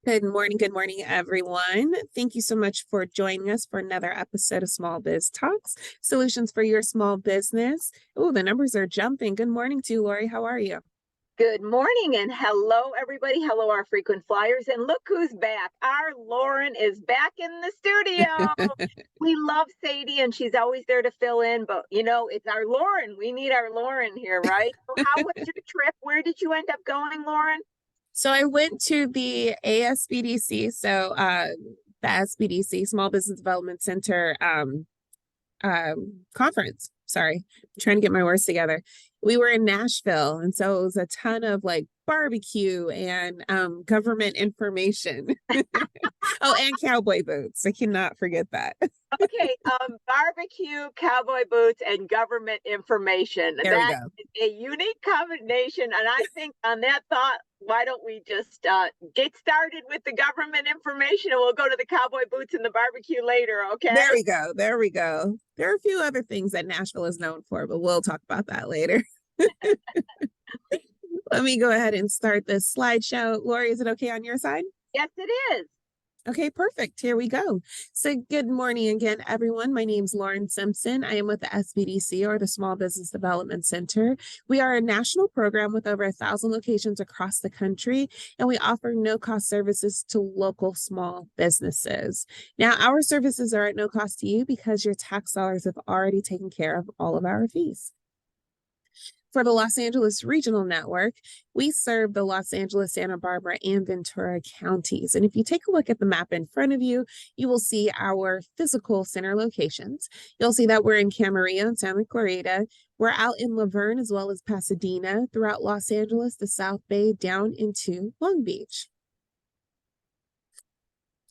Good morning, everyone. Thank you so much for joining us for another episode of Small Biz Talks, solutions for your small business. Oh, the numbers are jumping. Good morning to you, Lori. How are you? Good morning and hello, everybody. Hello, our frequent flyers. And look who's back. Our Lauren is back in the studio. We love Sadie and she's always there to fill in, but it's our Lauren. We need our Lauren here, right? So, how was your trip? Where did you end up going, Lauren? So I went to the ASBDC, the SBDC, Small Business Development Center conference. Sorry, I'm trying to get my words together. We were in Nashville, and so it was a ton of like barbecue and government information. Oh, and cowboy boots. I cannot forget that. Okay, barbecue, cowboy boots, and government information. There we That go. is a unique combination. And I think on that thought, why don't we just get started with the government information and we'll go to the cowboy boots and the barbecue later, There okay? we go. There we go. There are a few other things that Nashville is known for, but we'll talk about that later. Let me go ahead and start this slideshow. Lori, is it okay on your side? Yes, it is. Okay, perfect. Here we go. So good morning again, everyone. My name is Lauren Simpson. I am with the SBDC, or the Small Business Development Center. We are a national program with over 1,000 locations across the country, and we offer no-cost services to local small businesses. Now, our services are at no cost to you because your tax dollars have already taken care of all of our fees. For the Los Angeles Regional Network, we serve the Los Angeles, Santa Barbara, and Ventura counties. And if you take a look at the map in front of you, you will see our physical center locations. You'll see that we're in Camarillo and Santa Clarita. We're out in Laverne as well as Pasadena, throughout Los Angeles, the South Bay, down into Long Beach.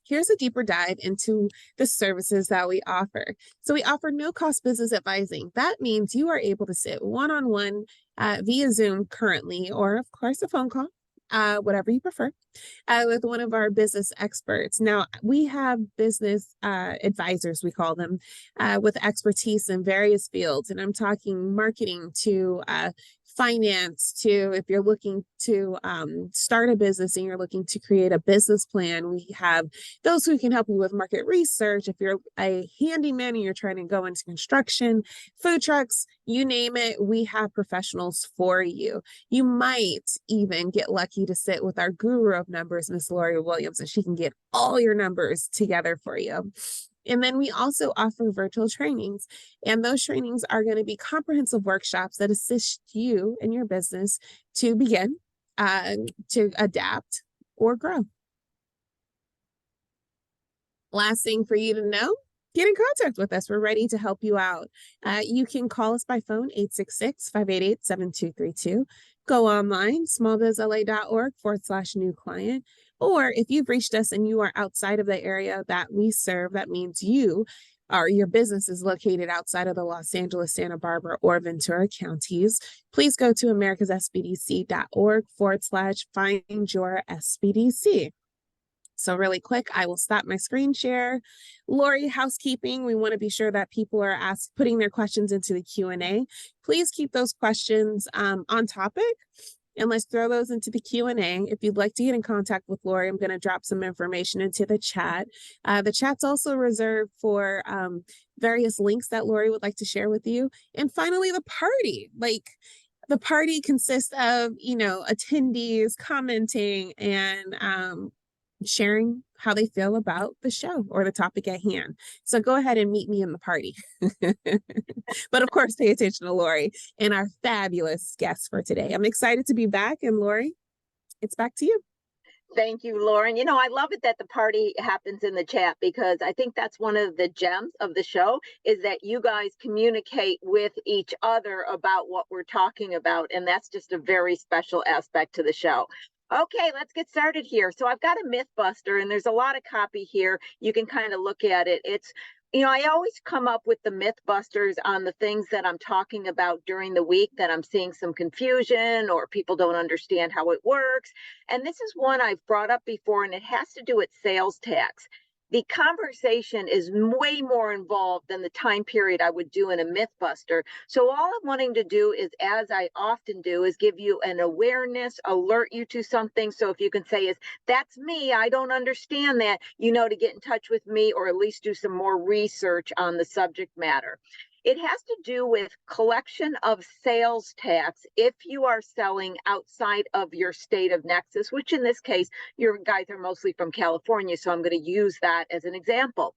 Here's a deeper dive into the services that we offer. So we offer no-cost business advising. That means you are able to sit one-on-one via Zoom currently, or of course a phone call, whatever you prefer, with one of our business experts. Now, we have business advisors, we call them, with expertise in various fields. And I'm talking marketing to finance to, if you're looking to start a business and you're looking to create a business plan, we have those who can help you with market research. If you're a handyman and you're trying to go into construction, food trucks, you name it, we have professionals for you. You might even get lucky to sit with our guru of numbers, Miss Lori Williams, and she can get all your numbers together for you. And then we also offer virtual trainings, and those trainings are going to be comprehensive workshops that assist you and your business to begin, to adapt or grow. Last thing for you to know, get in contact with us. We're ready to help you out. You can call us by phone, 866-588-7232. Go online, smallbizla.org/new client. Or if you've reached us and you are outside of the area that we serve, that means your business is located outside of the Los Angeles, Santa Barbara, or Ventura counties, please go to americassbdc.org/find your SBDC. So really quick, I will stop my screen share. Lori, housekeeping, we want to be sure that people are putting their questions into the Q&A. Please keep those questions on topic, and let's throw those into the Q&A. If you'd like to get in contact with Lori, I'm going to drop some information into the chat. The chat's also reserved for various links that Lori would like to share with you. And finally, the party. The party consists of, attendees commenting and sharing how they feel about the show or the topic at hand. So go ahead and meet me in the party. But of course, pay attention to Lori and our fabulous guests for today. I'm excited to be back. And Lori, it's back to you. Thank you, Lauren. I love it that the party happens in the chat because I think that's one of the gems of the show is that you guys communicate with each other about what we're talking about. And that's just a very special aspect to the show. Okay, let's get started here. So I've got a Mythbuster, and there's a lot of copy here. You can kind of look at it. I always come up with the Mythbusters on the things that I'm talking about during the week that I'm seeing some confusion or people don't understand how it works. And this is one I've brought up before, and it has to do with sales tax. the conversation is way more involved than the time period I would do in a Mythbuster. So all I'm wanting to do is, as I often do, is give you an awareness, alert you to something. So if you can say is, that's me, I don't understand that, to get in touch with me or at least do some more research on the subject matter. It has to do with collection of sales tax if you are selling outside of your state of nexus, which in this case, your guys are mostly from California, so I'm going to use that as an example.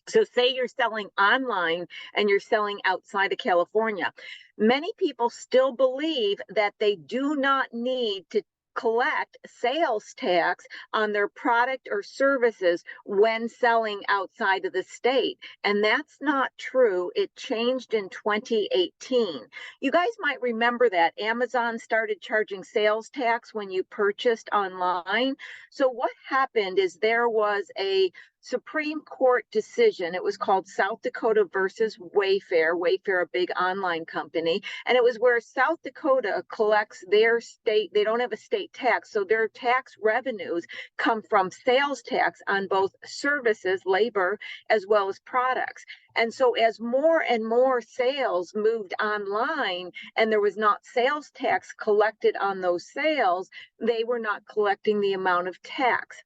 So say you're selling online and you're selling outside of California. Many people still believe that they do not need to collect sales tax on their product or services when selling outside of the state. And that's not true. It changed in 2018. You guys might remember that Amazon started charging sales tax when you purchased online. So what happened is there was a Supreme Court decision. It was called South Dakota versus Wayfair. Wayfair, a big online company. And it was where South Dakota collects their state, they don't have a state tax. So their tax revenues come from sales tax on both services, labor, as well as products. And so as more and more sales moved online and there was not sales tax collected on those sales, they were not collecting the amount of tax.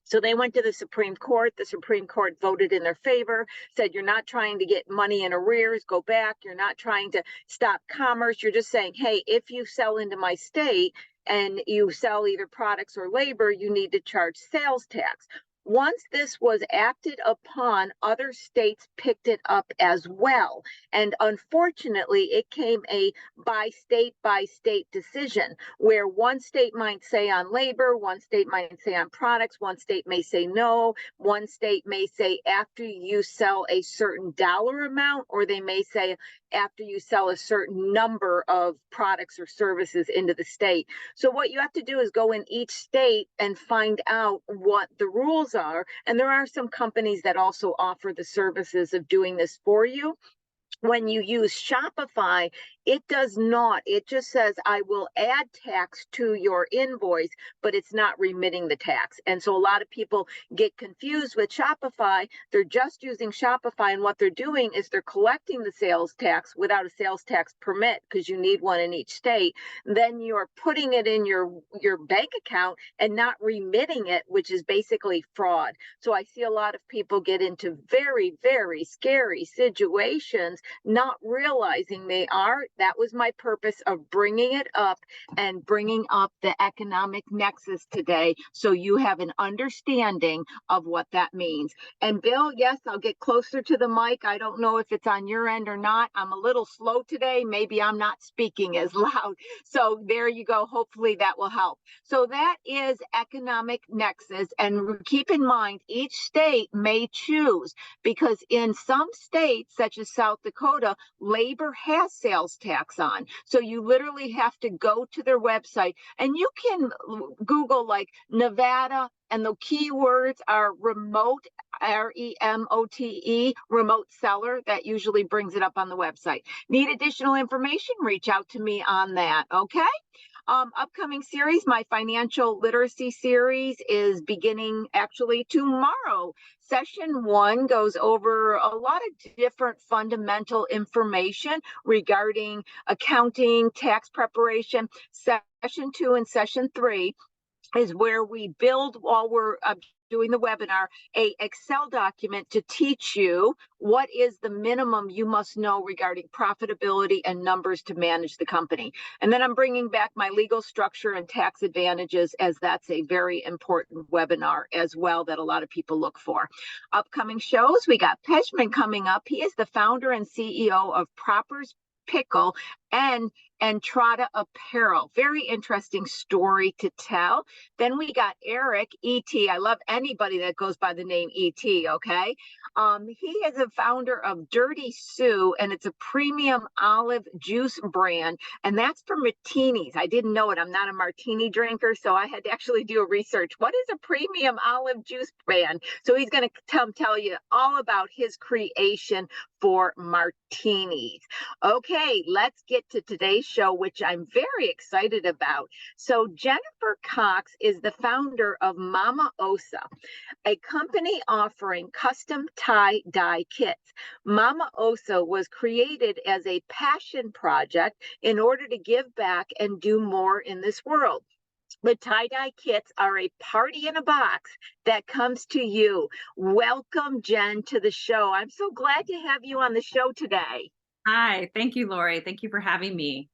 So they went to the Supreme Court. The Supreme Court voted in their favor, said, you're not trying to get money in arrears, go back. You're not trying to stop commerce. You're just saying, hey, if you sell into my state and you sell either products or labor, you need to charge sales tax. Once this was acted upon, other states picked it up as well. And unfortunately, it came a by state decision where one state might say on labor, one state might say on products, one state may say no, one state may say after you sell a certain dollar amount, or they may say after you sell a certain number of products or services into the state. So what you have to do is go in each state and find out what the rules are. And there are some companies that also offer the services of doing this for you. When you use Shopify, it does not. It just says, I will add tax to your invoice, but it's not remitting the tax. And so a lot of people get confused with Shopify. They're just using Shopify. And what they're doing is they're collecting the sales tax without a sales tax permit because you need one in each state. Then you're putting it in your bank account and not remitting it, which is basically fraud. So I see a lot of people get into very, very scary situations, not realizing they are. That was my purpose of bringing it up and bringing up the economic nexus today, so you have an understanding of what that means. And Bill, yes, I'll get closer to the mic. I don't know if it's on your end or not. I'm a little slow today. Maybe I'm not speaking as loud. So there you go. Hopefully that will help. So that is economic nexus. And keep in mind, each state may choose, because in some states, such as South Dakota, labor has sales tax on. So you literally have to go to their website, and you can Google like Nevada, and the keywords are remote, REMOTE, remote seller. That usually brings it up on the website. Need additional information? Reach out to me on that. Okay. Upcoming series, my financial literacy series is beginning actually tomorrow. Session 1 goes over a lot of different fundamental information regarding accounting, tax preparation. Session 2 and Session 3 is where we build, while we're doing the webinar, a Excel document to teach you what is the minimum you must know regarding profitability and numbers to manage the company. And then I'm bringing back my legal structure and tax advantages, as that's a very important webinar as well that a lot of people look for. Upcoming shows, we got Pejman coming up. He is the founder and CEO of Proper's Pickle and Entrada Apparel. Very interesting story to tell. Then we got Eric, E.T. I love anybody that goes by the name E.T., okay? He is a founder of Dirty Sue, and it's a premium olive juice brand, and that's for martinis. I didn't know it. I'm not a martini drinker, so I had to actually do a research. What is a premium olive juice brand? So he's going to tell you all about his creation for martinis. Okay, let's get to today's show, which I'm very excited about. So Jennifer Cox is the founder of Momma Osa, a company offering custom tie-dye kits. Momma Osa was created as a passion project in order to give back and do more in this world. The tie-dye kits are a party in a box that comes to you. Welcome, Jen, to the show. I'm so glad to have you on the show today. Hi, thank you, Lori. Thank you for having me.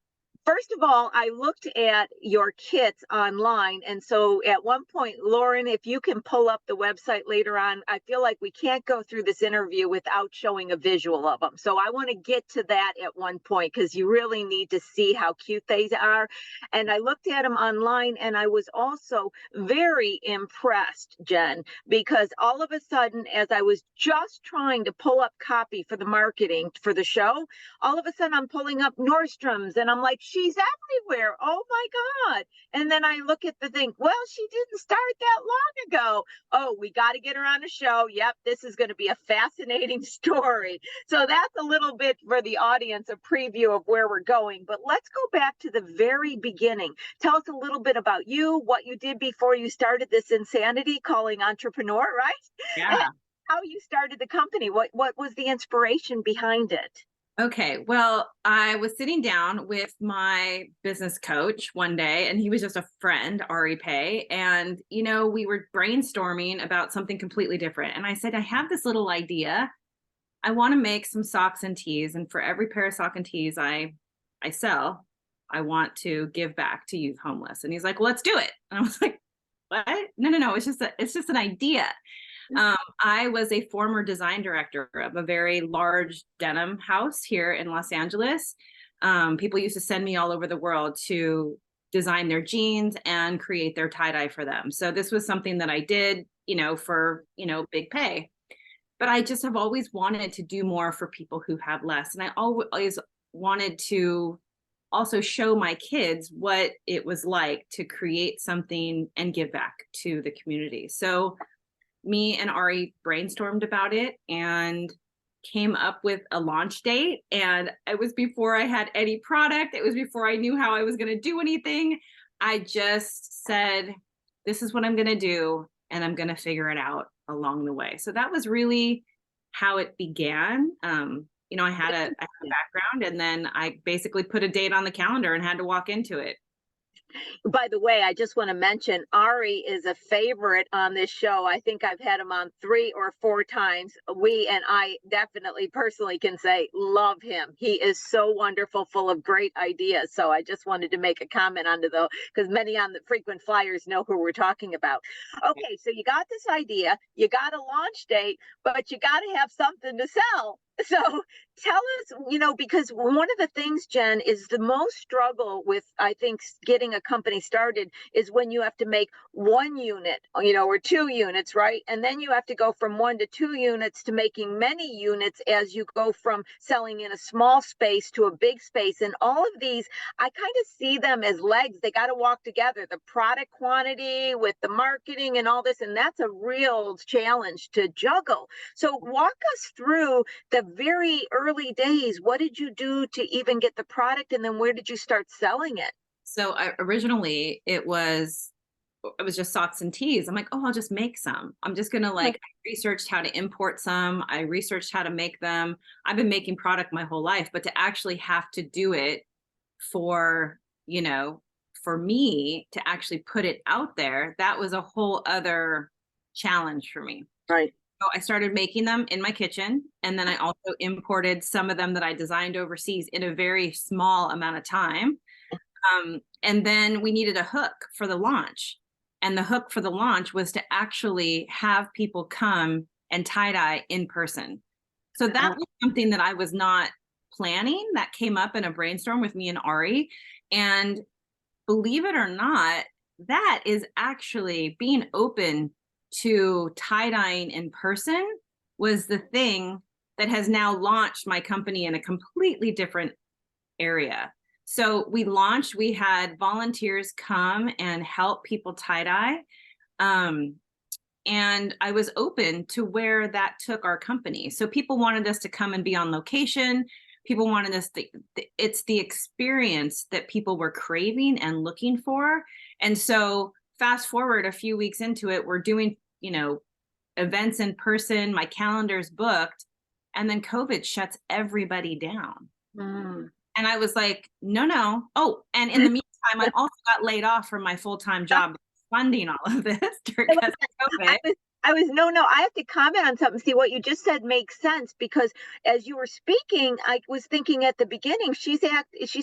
First of all, I looked at your kits online. And so at one point, Lauren, if you can pull up the website later on, I feel like we can't go through this interview without showing a visual of them. So I want to get to that at one point because you really need to see how cute they are. And I looked at them online and I was also very impressed, Jen, because all of a sudden, as I was just trying to pull up copy for the marketing for the show, all of a sudden I'm pulling up Nordstrom's and I'm like, she's everywhere. Oh my God. And then I look at the thing, well, she didn't start that long ago. Oh, we got to get her on a show. Yep, this is going to be a fascinating story. So that's a little bit for the audience, a preview of where we're going. But let's go back to the very beginning. Tell us a little bit about you, what you did before you started this insanity calling entrepreneur, right? Yeah. And how you started the company. What was the inspiration behind it? Okay. Well, I was sitting down with my business coach one day, and he was just a friend, Ari Pay. And, we were brainstorming about something completely different. And I said, I have this little idea. I want to make some socks and tees. And for every pair of sock and tees I sell, I want to give back to youth homeless. And he's like, well, let's do it. And I was like, what? No. It's just an idea. I was a former design director of a very large denim house here in Los Angeles. People used to send me all over the world to design their jeans and create their tie-dye for them. So this was something that I did, for, big pay. But I just have always wanted to do more for people who have less. And I always wanted to also show my kids what it was like to create something and give back to the community. So me and Ari brainstormed about it and came up with a launch date. And it was before I had any product. It was before I knew how I was going to do anything. I just said, this is what I'm going to do. And I'm going to figure it out along the way. So that was really how it began. I had a background, and then I basically put a date on the calendar and had to walk into it. By the way, I just want to mention Ari is a favorite on this show. I think I've had him on 3 or 4 times. We and I definitely personally can say love him. He is so wonderful, full of great ideas. So I just wanted to make a comment on to though, because many on the frequent flyers know who we're talking about. Okay, so you got this idea, you got a launch date, but you got to have something to sell. So tell us, because one of the things, Jen, is the most struggle with, I think, getting a company started is when you have to make 1 unit, or 2 units, right? And then you have to go from 1 to 2 units to making many units as you go from selling in a small space to a big space. And all of these, I kind of see them as legs. They got to walk together, the product quantity with the marketing and all this. And that's a real challenge to juggle. So walk us through the very early days. What did you do to even get the product, and then where did you start selling it? So originally it was just socks and tees. I'm like, oh, I'll just make some. I'm just gonna I researched how to import some. I researched how to make them. I've been making product my whole life, but to actually have to do it for me to actually put it out there, that was a whole other challenge for me. Right. So I started making them in my kitchen, and then I also imported some of them that I designed overseas in a very small amount of time. And then we needed a hook for the launch. And the hook for the launch was to actually have people come and tie-dye in person. So that was something that I was not planning. That came up in a brainstorm with me and Ari. And believe it or not, that is actually being open to tie-dyeing in person was the thing that has now launched my company in a completely different area. So we had volunteers come and help people tie-dye. And I was open to where that took our company. So people wanted us to come and be on location. People wanted us to, it's the experience that people were craving and looking for. And so fast forward a few weeks into it, we're doing, events in person, my calendar's booked, and then COVID shuts everybody down. Mm. And I was like, no. Oh, and in the meantime, I also got laid off from my full-time job funding all of this because of COVID. I have to comment on something. See, what you just said makes sense, because as you were speaking, I was thinking at the beginning, she's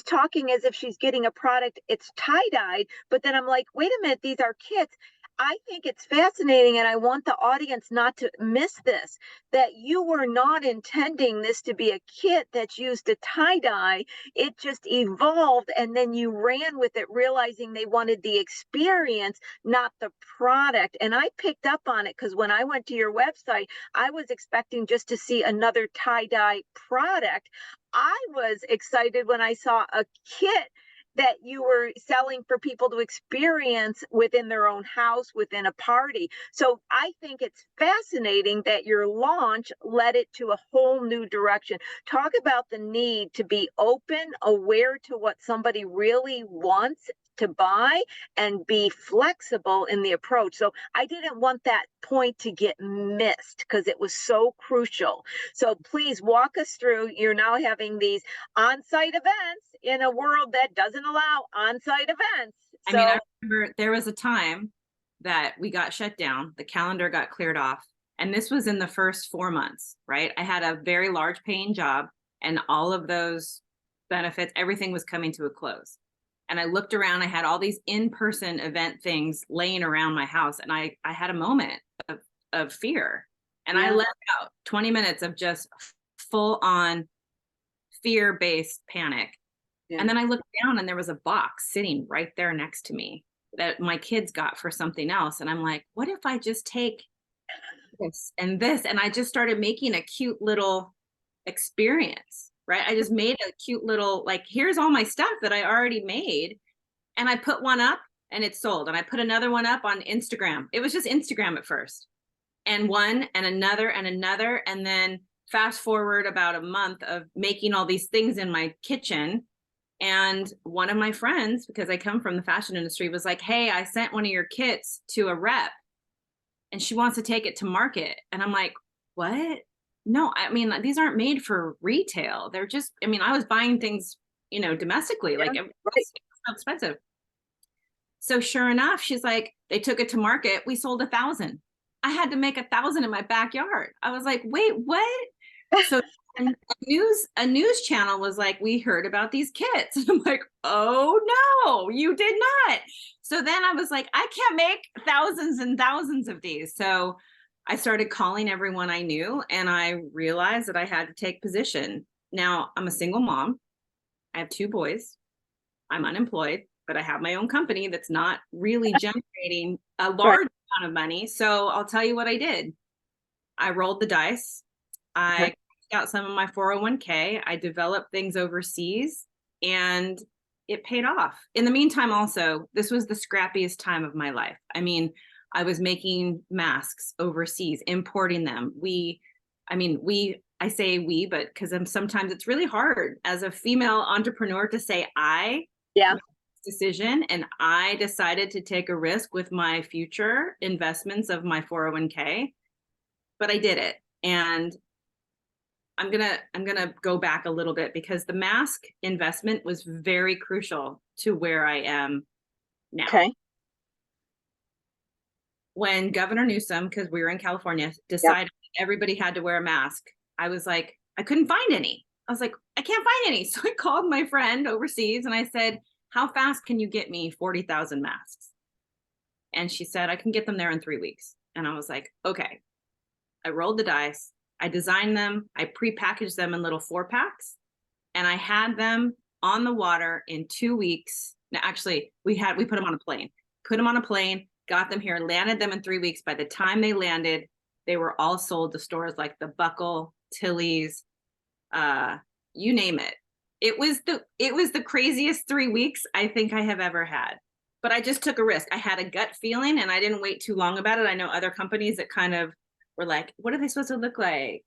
talking as if she's getting a product, it's tie-dyed, but then I'm like, wait a minute, these are kits. I think it's fascinating, and I want the audience not to miss this, that you were not intending this to be a kit that's used to tie-dye. It just evolved, and then you ran with it, realizing they wanted the experience, not the product. And I picked up on it, because when I went to your website, I was expecting just to see another tie-dye product. I was excited when I saw a kit that you were selling for people to experience within their own house, within a party. So I think it's fascinating that your launch led it to a whole new direction. Talk about the need to be open, aware to what somebody really wants to buy, and be flexible in the approach. So I didn't want that point to get missed, because it was so crucial. So please walk us through. You're now having these on-site events in a world that doesn't allow on-site events. So, I remember there was a time that we got shut down, the calendar got cleared off, and this was in the first 4 months, right? I had a very large paying job, and all of those benefits, everything was coming to a close. And I looked around, I had all these in-person event things laying around my house, and I had a moment of fear. And I let out 20 minutes of just full on fear-based panic. Yeah. And then I looked down, and there was a box sitting right there next to me that my kids got for something else. And I'm like, what if I just take this and this? And I just started making a cute little experience, right? I just made a cute little, like, here's all my stuff that I already made. And I put one up and it sold. And I put another one up on Instagram. It was just Instagram at first. And one and another and another. And then fast forward about a month of making all these things in my kitchen. And one of my friends, because I come from the fashion industry, was like, hey, I sent one of your kits to a rep and she wants to take it to market. And I'm like, what? No, I mean, these aren't made for retail. They're just, I mean, I was buying things, domestically, like it was so expensive. So sure enough, she's like, they took it to market. We sold 1,000. I had to make 1,000 in my backyard. I was like, wait, what? So a news channel was like, we heard about these kits. And I'm like, oh no, you did not. So then I was like, I can't make thousands and thousands of these. So I started calling everyone I knew, and I realized that I had to take position. Now I'm a single mom. I have 2 boys. I'm unemployed, but I have my own company that's not really generating a large amount of money. So I'll tell you what I did. I rolled the dice. I out some of my 401k. I developed things overseas, and it paid off. In the meantime, also, this was the scrappiest time of my life. I mean, I was making masks overseas, importing them. I say we, but because sometimes it's really hard as a female entrepreneur to say I made this decision, and I decided to take a risk with my future investments of my 401k, but I did it. And I'm gonna go back a little bit, because the mask investment was very crucial to where I am now. Okay. When Governor Newsom, because we were in California, decided everybody had to wear a mask, I was like, I couldn't find any. I was like, I can't find any. So I called my friend overseas and I said, how fast can you get me 40,000 masks? And she said, I can get them there in 3 weeks. And I was like, okay. I rolled the dice. I designed them. I pre-packaged them in little 4-packs, and I had them on the water in 2 weeks. Now, actually, we put them on a plane, got them here, landed them in 3 weeks. By the time they landed, they were all sold to stores like the Buckle, Tilly's, you name it. It was the craziest 3 weeks I think I have ever had. but I just took a risk. I had a gut feeling and I didn't wait too long about it. I know other companies that kind of were like, what are they supposed to look like?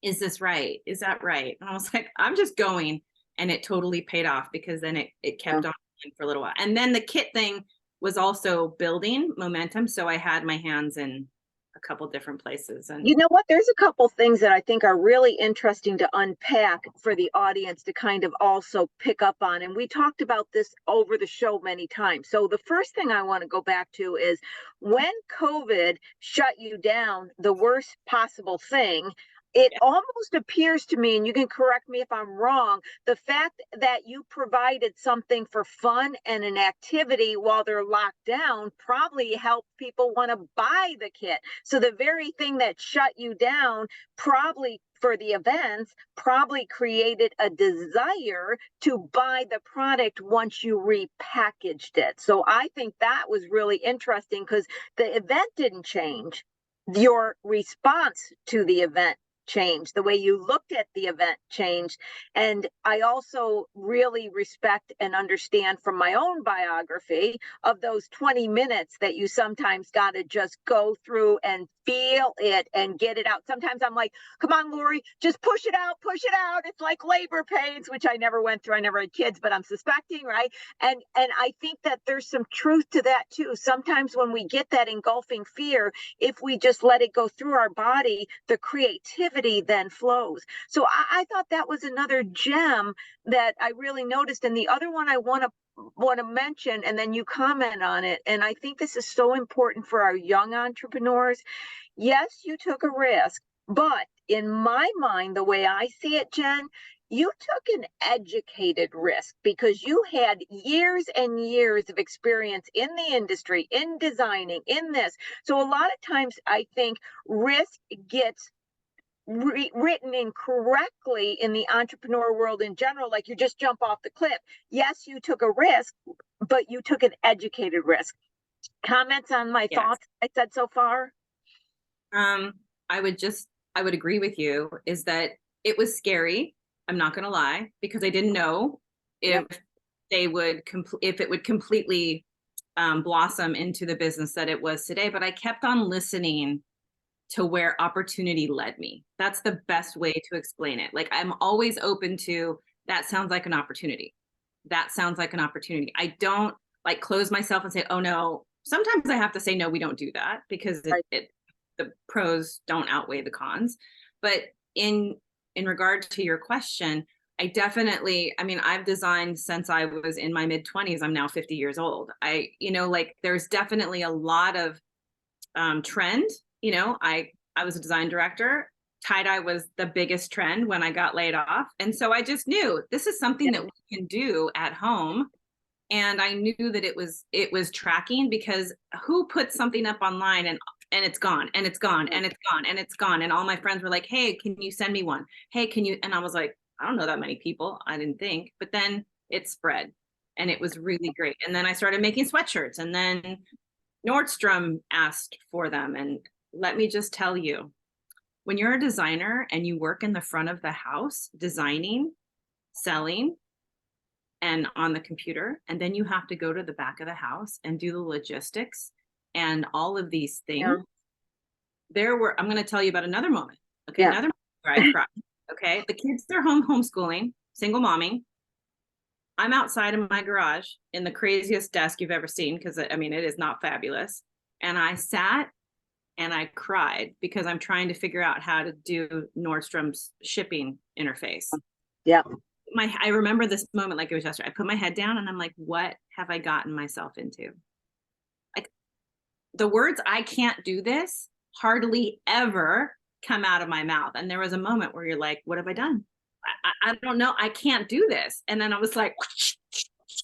Is this right? Is that right? And I was like, I'm just going. And it totally paid off, because then it kept on for a little while. And then the kit thing was also building momentum. So I had my hands in a couple different places. And you know what? There's a couple things that I think are really interesting to unpack for the audience to kind of also pick up on. And we talked about this over the show many times. So the first thing I want to go back to is, when COVID shut you down, the worst possible thing, it almost appears to me, and you can correct me if I'm wrong, the fact that you provided something for fun and an activity while they're locked down probably helped people want to buy the kit. So the very thing that shut you down, probably for the events, probably created a desire to buy the product once you repackaged it. So I think that was really interesting, because the event didn't change. Your response to the event changed, the way you looked at the event changed. And I also really respect and understand from my own biography of those 20 minutes that you sometimes got to just go through and feel it and get it out. Sometimes I'm like, come on, Lori, just push it out, push it out. It's like labor pains, which I never went through. I never had kids, but I'm suspecting, right? And I think that there's some truth to that too. Sometimes when we get that engulfing fear, if we just let it go through our body, the creativity then flows. So I thought that was another gem that I really noticed. And the other one I want to mention, and then you comment on it, and I think this is so important for our young entrepreneurs. Yes, you took a risk, but in my mind, the way I see it, Jen, you took an educated risk, because you had years and years of experience in the industry, in designing, in this. So a lot of times I think risk gets written incorrectly in the entrepreneur world in general, like you just jump off the cliff. Yes, you took a risk, but you took an educated risk. Comments on my thoughts I said so far? I would agree with you, is that it was scary. I'm not going to lie, because I didn't know if they would if it would completely blossom into the business that it was today. But I kept on listening to where opportunity led me. That's the best way to explain it. Like, I'm always open to, that sounds like an opportunity. That sounds like an opportunity. I don't like close myself and say, oh no. Sometimes I have to say, no, we don't do that, because the pros don't outweigh the cons. But in regard to your question, I mean, I've designed since I was in my mid-20s. I'm now 50 years old. Like, there's definitely a lot of trend. I was a design director. Tie-dye was the biggest trend when I got laid off. And so I just knew this is something that we can do at home. And I knew that it was tracking, because who puts something up online and it's gone, and it's gone, and it's gone, and it's gone. And all my friends were like, hey, can you send me one? Hey, can you? And I was like, I don't know that many people. I didn't think. But then it spread, and it was really great. And then I started making sweatshirts, and then Nordstrom asked for them. And let me just tell you, when you're a designer and you work in the front of the house, designing, selling, and on the computer, and then you have to go to the back of the house and do the logistics and all of these things. I'm going to tell you about another moment. Okay. Another moment where I cried. Okay. The kids are home homeschooling, single momming. I'm outside in my garage in the craziest desk you've ever seen, because I mean, it is not fabulous. And I sat and I cried, because I'm trying to figure out how to do Nordstrom's shipping interface. Yeah. I remember this moment like it was yesterday. I put my head down and I'm like, what have I gotten myself into? Like, the words, I can't do this, hardly ever come out of my mouth. And there was a moment where you're like, what have I done? I don't know. I can't do this. And then I was like,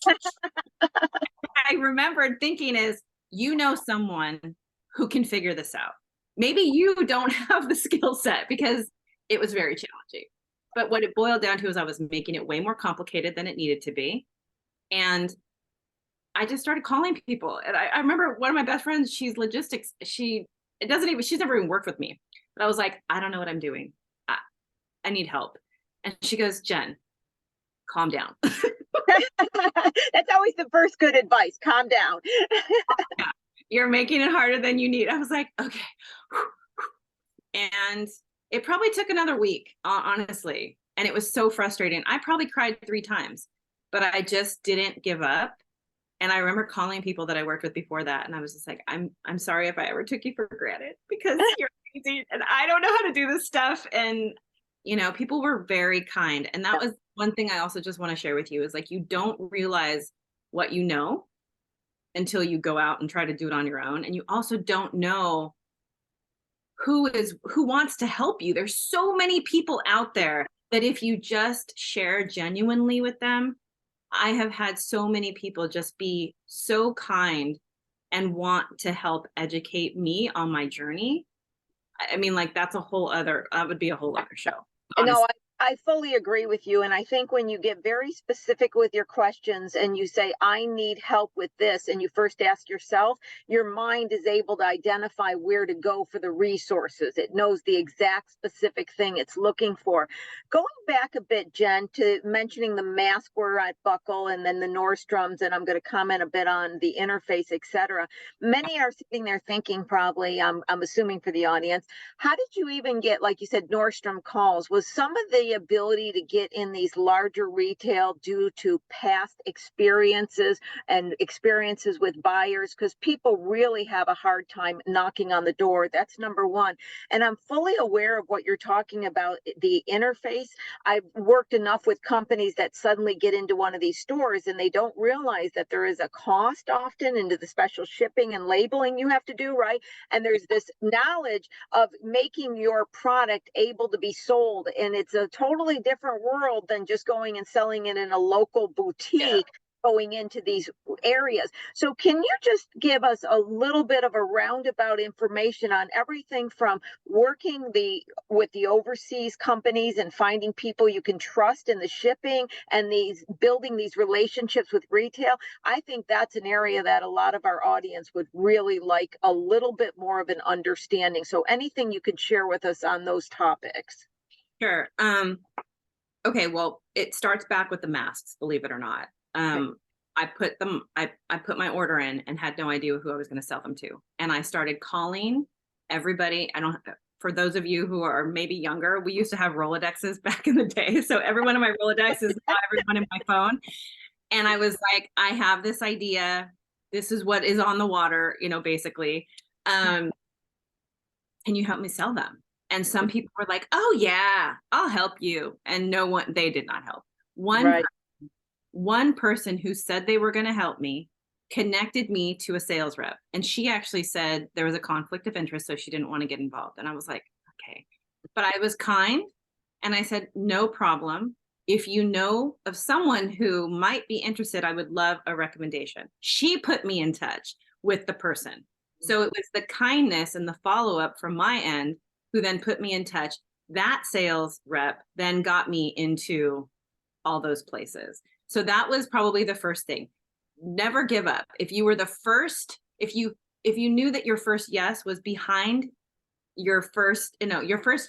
I remembered thinking someone who can figure this out. Maybe you don't have the skill set, because it was very challenging. But what it boiled down to is I was making it way more complicated than it needed to be. And I just started calling people. And I remember one of my best friends, she's logistics. She's never even worked with me. But I was like, I don't know what I'm doing. I need help. And she goes, Jen, calm down. That's always the first good advice. Calm down. Yeah, you're making it harder than you need. I was like, okay. And it probably took another week, honestly. And it was so frustrating. I probably cried 3 times, but I just didn't give up. And I remember calling people that I worked with before that. And I was just like, I'm sorry if I ever took you for granted, because you're crazy and I don't know how to do this stuff. And, you know, people were very kind. And that was one thing I also just want to share with you is like, you don't realize what you know until you go out and try to do it on your own. And you also don't know who wants to help you. There's so many people out there that if you just share genuinely with them, I have had so many people just be so kind and want to help educate me on my journey. I mean, like that would be a whole other show. No, I fully agree with you. And I think when you get very specific with your questions and you say, I need help with this, and you first ask yourself, your mind is able to identify where to go for the resources. It knows the exact specific thing it's looking for. Going back a bit, Jen, to mentioning the mask we're at Buckle and then the Nordstroms, and I'm going to comment a bit on the interface, etc. Many are sitting there thinking, probably, I'm assuming for the audience, how did you even get, like you said, Nordstrom calls? Was some of the ability to get in these larger retail due to past experiences and experiences with buyers? Because people really have a hard time knocking on the door. That's number one. And I'm fully aware of what you're talking about, the interface. I've worked enough with companies that suddenly get into one of these stores and they don't realize that there is a cost often into the special shipping and labeling you have to do, right? And there's this knowledge of making your product able to be sold. And it's a totally different world than just going and selling it in a local boutique. Going into these areas. So can you just give us a little bit of a roundabout information on everything from working with the overseas companies and finding people you can trust in the shipping and building these relationships with retail? I think that's an area that a lot of our audience would really like a little bit more of an understanding. So anything you could share with us on those topics? Sure. Okay, well, it starts back with the masks, believe it or not. I put my order in and had no idea who I was going to sell them to. And I started calling everybody. For those of you who are maybe younger, we used to have Rolodexes back in the day. So every one of my Rolodexes is now everyone in my phone. And I was like, I have this idea. This is what is on the water, basically. Can you help me sell them? And some people were like, oh yeah, I'll help you. And they did not help. One person who said they were going to help me connected me to a sales rep. And she actually said there was a conflict of interest, so she didn't want to get involved. And I was like, okay. But I was kind. And I said, no problem. If you know of someone who might be interested, I would love a recommendation. She put me in touch with the person. So it was the kindness and the follow-up from my end who then put me in touch. That sales rep then got me into all those places. So that was probably the first thing. Never give up. If you were the first, if you knew that your first yes was behind your first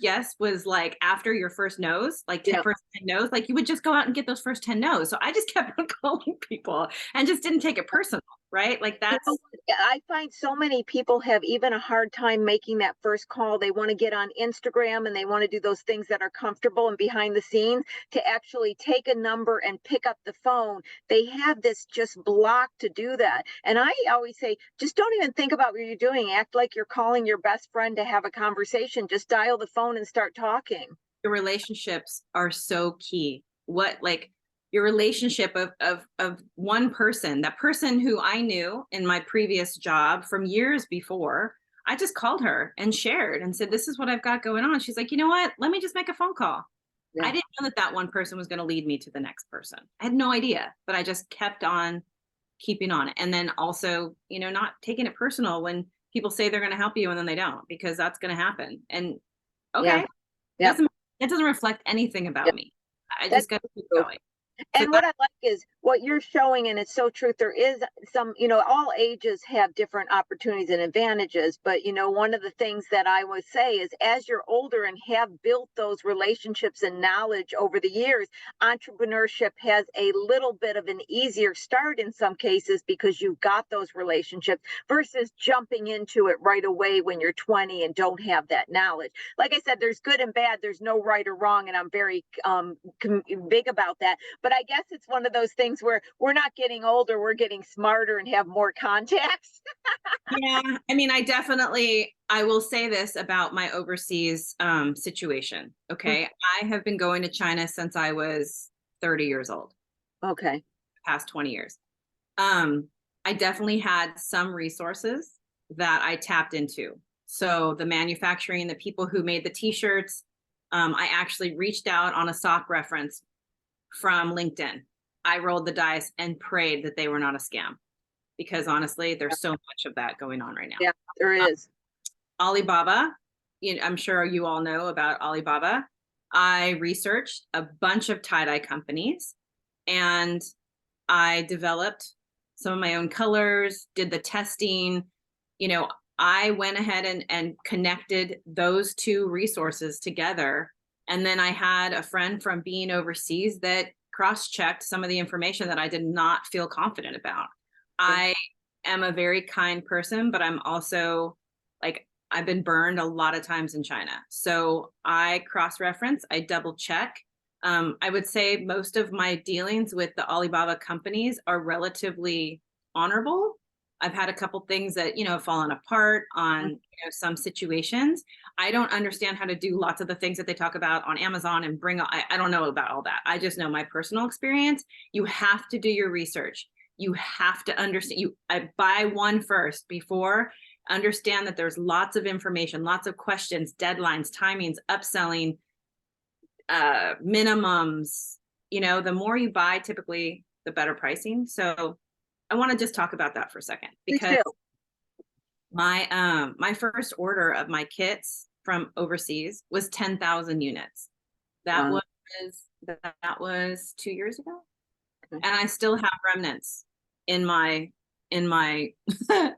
yes was like after your first no's, like 10 first 10 no's, like you would just go out and get those first 10 no's. So I just kept on calling people and just didn't take it personal, right? Like that's. I find so many people have even a hard time making that first call. They want to get on Instagram and they want to do those things that are comfortable and behind the scenes. To actually take a number and pick up the phone, they have this just block to do that. And I always say, just don't even think about what you're doing. Act like you're calling your best friend to have a conversation. Just dial the phone and start talking. Your relationships are so key. Your relationship of one person, that person who I knew in my previous job from years before, I just called her and shared and said, this is what I've got going on. She's like, you know what? Let me just make a phone call. Yeah. I didn't know that one person was going to lead me to the next person. I had no idea, but I just kept on keeping on it. And then also, not taking it personal when people say they're going to help you and then they don't, because that's going to happen. And okay, it doesn't reflect anything about me. I just got to keep going. So And what I like is what you're showing, and it's so true. There is some, all ages have different opportunities and advantages. But, one of the things that I would say is as you're older and have built those relationships and knowledge over the years, entrepreneurship has a little bit of an easier start in some cases because you've got those relationships versus jumping into it right away when you're 20 and don't have that knowledge. Like I said, there's good and bad. There's no right or wrong. And I'm very big about that. But I guess it's one of those things where we're not getting older, we're getting smarter and have more contacts. yeah, I mean, I will say this about my overseas situation. Okay. I have been going to China since I was 30 years old, Okay. past 20 years. I definitely had some resources that I tapped into. So the manufacturing, the people who made the t-shirts, I actually reached out on a sock reference from LinkedIn. I rolled the dice and prayed that they were not a scam, because honestly, there's so much of that going on right now. Yeah, there is. Alibaba, I'm sure you all know about Alibaba. I researched a bunch of tie-dye companies and I developed some of my own colors, did the testing. I went ahead and connected those two resources together. And then I had a friend from being overseas that cross-checked some of the information that I did not feel confident about. I am a very kind person, but I'm also like, I've been burned a lot of times in China. So I cross-reference, I double check. I would say most of my dealings with the Alibaba companies are relatively honorable. I've had a couple things that, have fallen apart on some situations. I don't understand how to do lots of the things that they talk about on Amazon and I don't know about all that. I just know my personal experience. You have to do your research. You have to understand. I buy one first before. Understand that there's lots of information, lots of questions, deadlines, timings, upselling, minimums. The more you buy, typically the better pricing. So I want to just talk about that for a second, because my first order of my kits from overseas was 10,000 units. That was 2 years ago. And I still have remnants in my I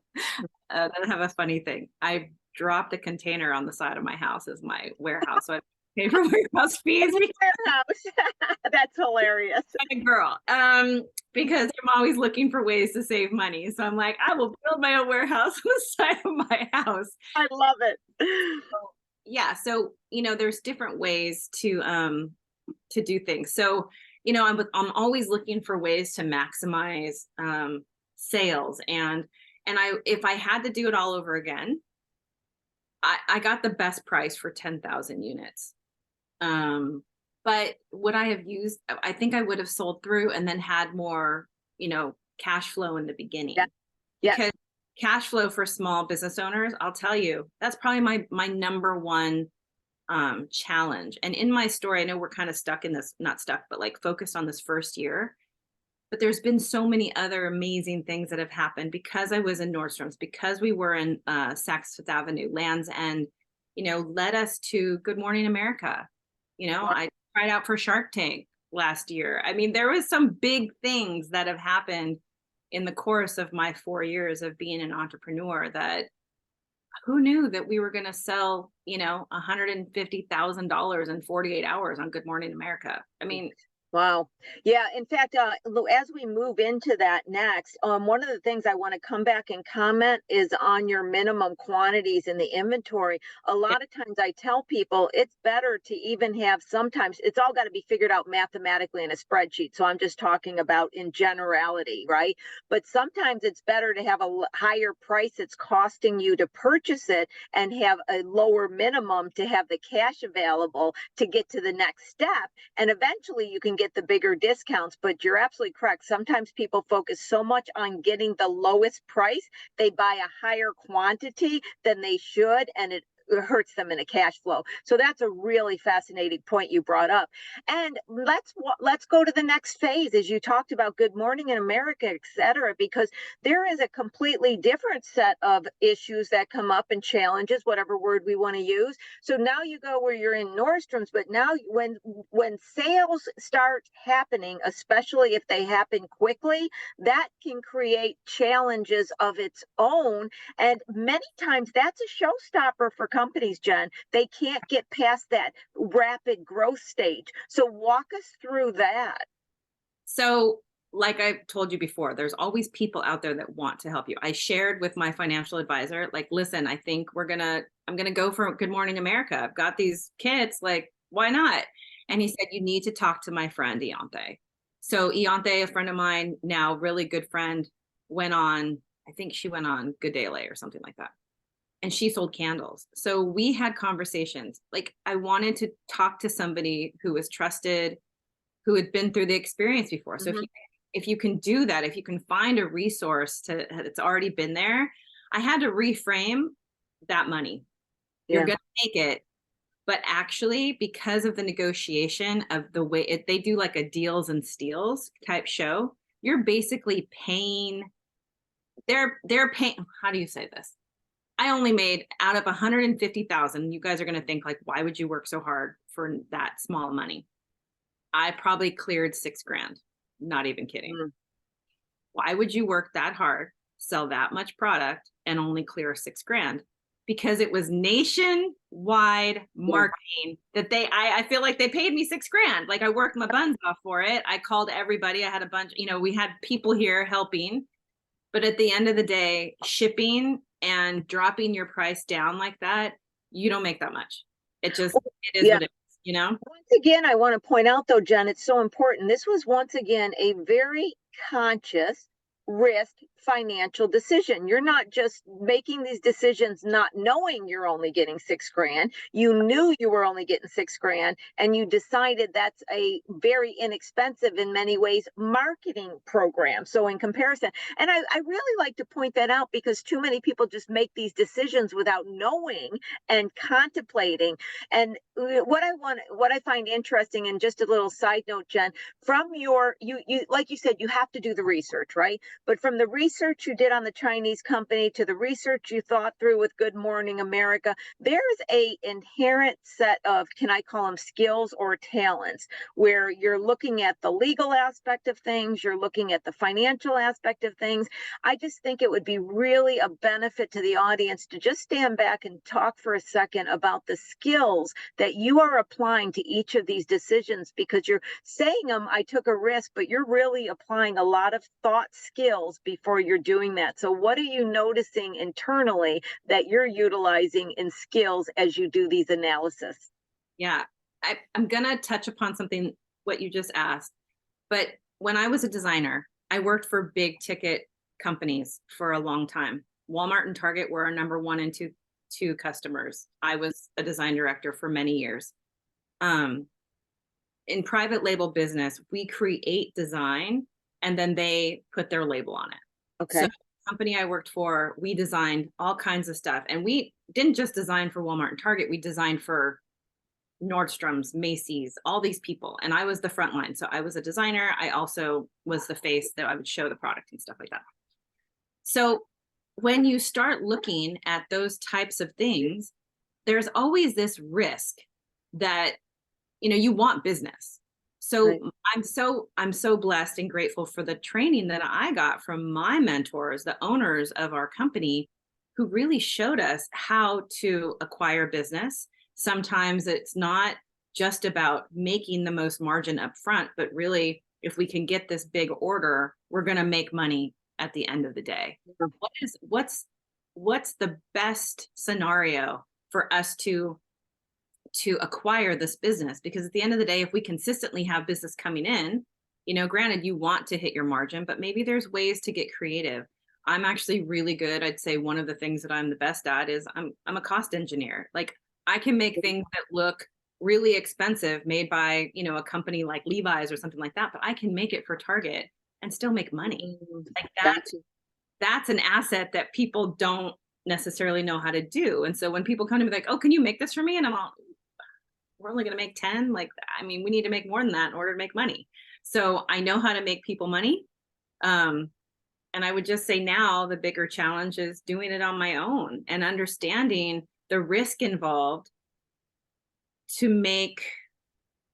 have a funny thing. I dropped a container on the side of my house as my warehouse. So I pay for warehouse fees. That's hilarious. I'm a girl. Because I'm always looking for ways to save money. So I'm like, I will build my own warehouse on the side of my house. I love it. Yeah. So, there's different ways to do things. So, I'm always looking for ways to maximize sales. And if I had to do it all over again, I got the best price for 10,000 units. But would I have used, I think I would have sold through and then had more, cash flow in the beginning. Yeah. Because cash flow for small business owners, I'll tell you, that's probably my number one challenge. And in my story, I know we're kind of stuck in this, not stuck, but like focused on this first year. But there's been so many other amazing things that have happened because I was in Nordstrom's, because we were in Saks Fifth Avenue, Land's End, led us to Good Morning America. I tried out for Shark Tank last year. I mean, there was some big things that have happened in the course of my 4 years of being an entrepreneur that who knew that we were going to sell, $150,000 in 48 hours on Good Morning America. I mean, wow. Yeah. In fact, as we move into that next, one of the things I want to come back and comment is on your minimum quantities in the inventory. A lot of times I tell people it's better to even have, sometimes it's all got to be figured out mathematically in a spreadsheet. So I'm just talking about in generality, right? But sometimes it's better to have a higher price it's costing you to purchase it and have a lower minimum to have the cash available to get to the next step. And eventually you can get the bigger discounts, but you're absolutely correct. Sometimes people focus so much on getting the lowest price, they buy a higher quantity than they should, and it hurts them in a cash flow. So that's a really fascinating point you brought up. And let's go to the next phase, as you talked about Good Morning in America, et cetera, because there is a completely different set of issues that come up and challenges, whatever word we want to use. So now you go where you're in Nordstrom's, but now when sales start happening, especially if they happen quickly, that can create challenges of its own. And many times that's a showstopper for companies, Jen. They can't get past that rapid growth stage. So walk us through that. So, like I told you before, there's always people out there that want to help you. I shared with my financial advisor, like, listen, I think I'm gonna go for Good Morning America. I've got these kits, like, why not? And he said, you need to talk to my friend Iante. So Iante, a friend of mine, now really good friend, I think she went on Good Day LA or something like that. And she sold candles. So we had conversations. Like, I wanted to talk to somebody who was trusted, who had been through the experience before. So if you can do that, if you can find a resource that's already been there, I had to reframe that money. You're going to make it, but actually, because of the negotiation of the way they do like a deals and steals type show, you're basically paying. They're paying. How do you say this? I only made out of 150,000. You guys are going to think like, why would you work so hard for that small money? I probably cleared $6,000. Not even kidding. Why would you work that hard, sell that much product, and only clear $6,000? Because it was nationwide marketing that I feel like they paid me $6,000. Like, I worked my buns off for it. I called everybody. I had a bunch, we had people here helping. But at the end of the day, shipping and dropping your price down like that, you don't make that much. It is what it is, Once again, I want to point out, though, Jen, it's so important. This was once again a very conscious risk financial decision. You're not just making these decisions not knowing you're only getting $6,000. You knew you were only getting $6,000, and you decided that's a very inexpensive, in many ways, marketing program. So in comparison, and I really like to point that out, because too many people just make these decisions without knowing and contemplating. And what I find interesting, and just a little side note, Jen, from you like you said, you have to do the research, right? But from the research you did on the Chinese company to the research you thought through with Good Morning America, there's a inherent set of, can I call them skills or talents, where you're looking at the legal aspect of things, you're looking at the financial aspect of things. I just think it would be really a benefit to the audience to just stand back and talk for a second about the skills that you are applying to each of these decisions, because you're saying them, I took a risk, but you're really applying a lot of thought skills before you're doing that. So what are you noticing internally that you're utilizing in skills as you do these analysis? Yeah, I'm going to touch upon something, what you just asked. But when I was a designer, I worked for big ticket companies for a long time. Walmart and Target were our number 1 and 2 customers. I was a design director for many years. In private label business, we create design and then they put their label on it. Okay. So the company I worked for, we designed all kinds of stuff. And we didn't just design for Walmart and Target, we designed for Nordstrom's, Macy's, all these people. And I was the front line. So I was a designer. I also was the face that I would show the product and stuff like that. So when you start looking at those types of things, there's always this risk that, you want business. So right. I'm so blessed and grateful for the training that I got from my mentors, the owners of our company, who really showed us how to acquire business. Sometimes it's not just about making the most margin up front, but really, if we can get this big order, we're going to make money at the end of the day. What's the best scenario for us to acquire this business? Because at the end of the day, if we consistently have business coming in, granted, you want to hit your margin, but maybe there's ways to get creative. I'm actually really good. I'd say one of the things that I'm the best at is I'm a cost engineer. Like, I can make things that look really expensive made by, a company like Levi's or something like that, but I can make it for Target and still make money. Like that's an asset that people don't necessarily know how to do. And so when people come to me like, oh, can you make this for me? And I'm all, we're only going to make 10. Like, I mean, we need to make more than that in order to make money. So I know how to make people money. And I would just say now the bigger challenge is doing it on my own and understanding the risk involved to make